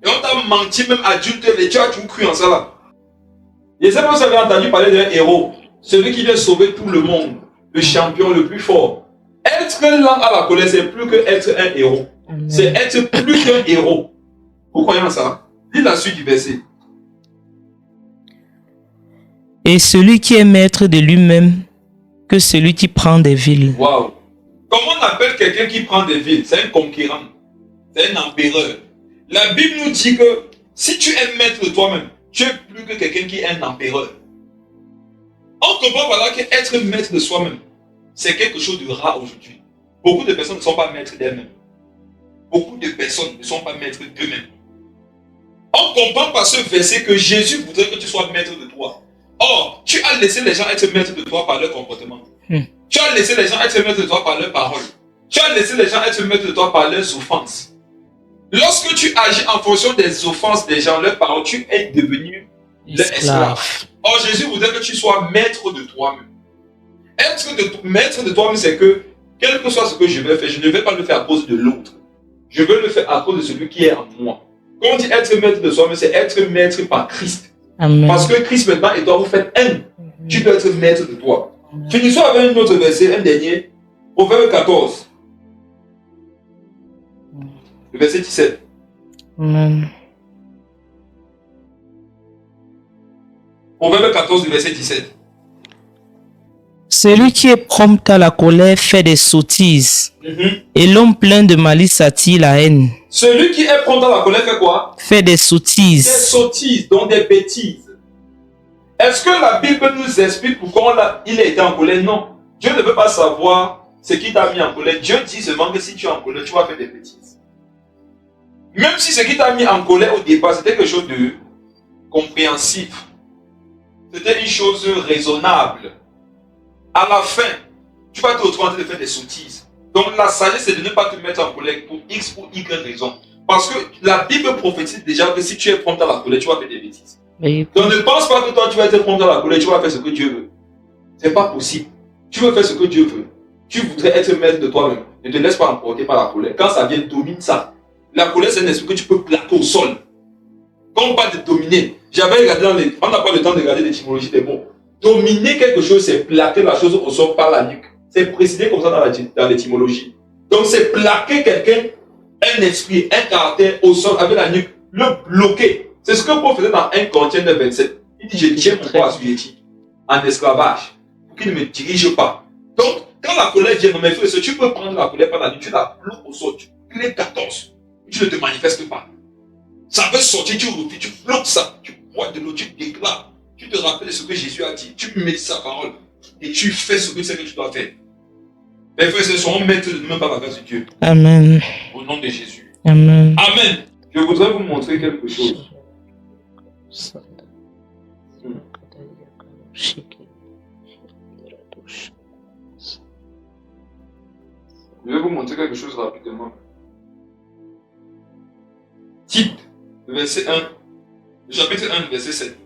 Et on t'a menti même adulte, et tu as tout cru en ça là. Je ne sais pas si vous avez entendu parler d'un héros, celui qui vient sauver tout le monde, le champion le plus fort. Être lent à la colère, c'est plus que être un héros. C'est être plus qu'un héros. Vous croyez en ça? Lis la suite du verset. Et celui qui est maître de lui-même que celui qui prend des villes. Waouh! Comment on appelle quelqu'un qui prend des villes? C'est un conquérant. C'est un empereur. La Bible nous dit que si tu es maître de toi-même, tu es plus que quelqu'un qui est un empereur. On comprend voilà qu'être maître de soi-même, c'est quelque chose de rare aujourd'hui. Beaucoup de personnes ne sont pas maîtres d'elles-mêmes. Beaucoup de personnes ne sont pas maîtres d'eux-mêmes. On comprend par ce verset que Jésus voudrait que tu sois maître de toi. Or, tu as laissé les gens être maîtres de toi par leur comportement. Tu as laissé les gens être maîtres de toi par leurs paroles. Tu as laissé les gens être maîtres de toi par leurs offenses. Lorsque tu agis en fonction des offenses des gens, leurs paroles, tu es devenu l'esclave. Or, Jésus voudrait que tu sois maître de toi-même. Maître de toi-même, c'est que, quel que soit ce que je vais faire, je ne vais pas le faire à cause de l'autre. Je veux le faire à cause de celui qui est en moi. Quand on dit être maître de soi-même, c'est être maître par Christ. Amen. Parce que Christ maintenant et toi, vous faites un. Tu dois être maître de toi. Finissons avec un autre verset, un dernier. Proverbe 14. Le verset 17. Amen. Proverbe 14, le verset 17. Celui qui est prompt à la colère fait des sottises, et l'homme plein de malice attire la haine. Celui qui est prompt à la colère fait quoi? Fait des sottises. Des sottises, donc des bêtises. Est-ce que la Bible nous explique pourquoi il a été en colère? Non. Dieu ne veut pas savoir ce qui t'a mis en colère. Dieu dit seulement que si tu es en colère, tu vas faire des bêtises. Même si ce qui t'a mis en colère au départ, c'était quelque chose de compréhensif. C'était une chose raisonnable. À la fin, tu vas te retrouver en train de faire des sottises. Donc la sagesse, c'est de ne pas te mettre en colère pour X ou Y raison. Parce que la Bible prophétise déjà que si tu es prompt à la colère, tu vas faire des bêtises. Donc ne pense pas que toi tu vas être prompt à la colère, tu vas faire ce que Dieu veut. C'est pas possible. Tu veux faire ce que Dieu veut. Tu voudrais être maître de toi-même. Ne te laisse pas emporter par la colère. Quand ça vient, domine ça. La colère, c'est un esprit que tu peux plaquer au sol. Quand on parle de dominer, j'avais regardé on n'a pas le temps de regarder l'étymologie des mots. Dominer quelque chose, c'est plaquer la chose au sol par la nuque. C'est précisé comme ça dans l'étymologie. Donc c'est plaquer quelqu'un, un esprit, un caractère au sol avec la nuque, le bloquer. C'est ce que Paul faisait dans 1 Corinthiens 9, 27. Il dit, je tiens mon corps assujetti en esclavage. Pour qui ne me dirige pas. Donc, quand la colère vient dans mes frères, tu peux prendre la colère par la nuit, tu la bloques au sol, tu clés 14, tu ne te manifestes pas. Ça veut sortir, tu refais, tu bloques ça, tu bois de l'eau, tu déclares, tu te rappelles ce que Jésus a dit, tu mets sa parole et tu fais ce que c'est que tu dois faire. Mes frères, ce seront maîtres de nous par la grâce de Dieu. Amen. Au nom de Jésus. Amen. Amen. Je voudrais vous montrer quelque chose. Je vais vous montrer quelque chose rapidement. Tite, verset 1, chapitre 1, verset 7.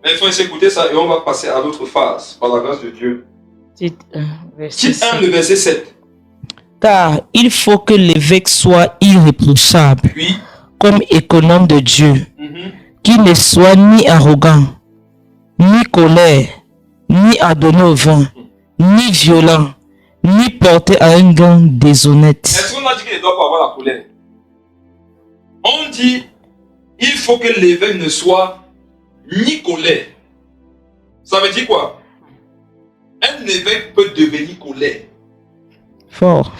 Mais il faut écouter ça et on va passer à l'autre phase, par la grâce de Dieu. Tite 1, verset Tite 1, le verset 7. Car il faut que l'évêque soit irréprochable, Puis, comme économe de Dieu, qu'il ne soit ni arrogant, ni colère, ni adonné au vin, ni violent, ni porté à un gain déshonnête. est-ce qu'on a dit qu'il ne doit pas avoir la colère? On dit, il faut que l'évêque ne soit ni colère. Ça veut dire quoi? Un évêque peut devenir colère. Fort.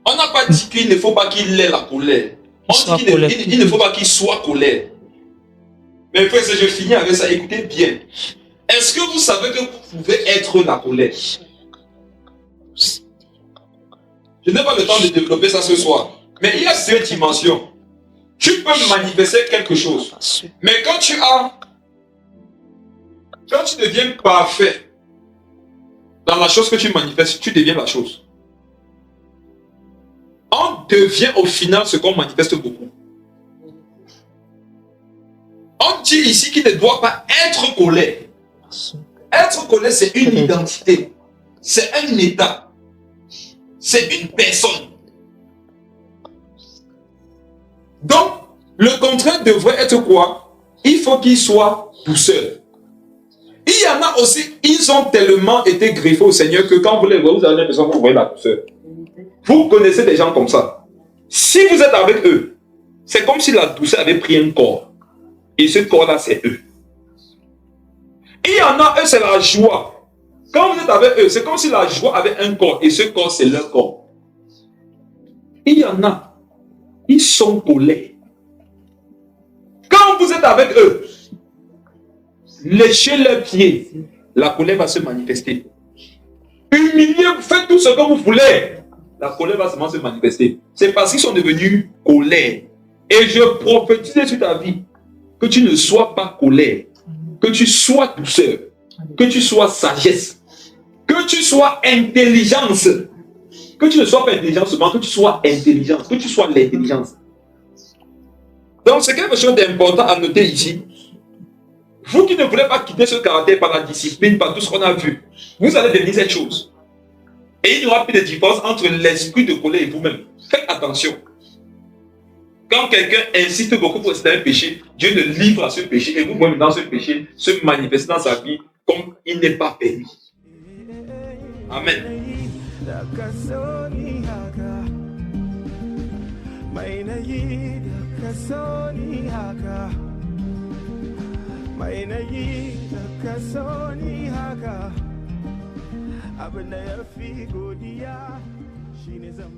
On n'a pas dit qu'il ne faut pas qu'il ait la colère. On dit qu'il ne faut pas qu'il soit colère. Mais frère, je finis avec ça. Écoutez bien. Est-ce que vous savez que vous pouvez être la colère? Je n'ai pas le temps de développer ça ce soir. Mais il y a deux dimensions. Tu peux manifester quelque chose. Mais quand tu deviens parfait dans la chose que tu manifestes, tu deviens la chose. On devient au final ce qu'on manifeste beaucoup. On dit ici qu'il ne doit pas être colère. Être colère, c'est une identité. C'est un état. C'est une personne. Donc, le contraire devrait être quoi? Il faut qu'il soit douceur. Il y en a aussi, ils ont tellement été greffés au Seigneur que quand vous les voyez, vous avez l'impression que vous voyez la douceur. Vous connaissez des gens comme ça. Si vous êtes avec eux, c'est comme si la douceur avait pris un corps. Et ce corps-là, c'est eux. Il y en a, eux, c'est la joie. Quand vous êtes avec eux, c'est comme si la joie avait un corps. Et ce corps, c'est leur corps. Il y en a, ils sont colères. Quand vous êtes avec eux, léchez leurs pieds, la colère va se manifester. Humiliez, faites tout ce que vous voulez. La colère va seulement se manifester. C'est parce qu'ils sont devenus colères. Et je prophétise sur ta vie que tu ne sois pas colère, que tu sois douceur, que tu sois sagesse, que tu sois intelligence. Que tu ne sois pas intelligence seulement, que tu sois intelligence, que tu sois l'intelligence. Donc c'est quelque chose d'important à noter ici. Vous qui ne voulez pas quitter ce caractère par la discipline, par tout ce qu'on a vu, vous allez devenir cette chose. Et il n'y aura plus de différence entre l'esprit de colère et vous-même. Faites attention. Quand quelqu'un insiste beaucoup pour rester un péché, Dieu le livre à ce péché et vous-même dans ce péché se manifeste dans sa vie comme il n'est pas permis. Amen. Abin da ya fi godiya shine zan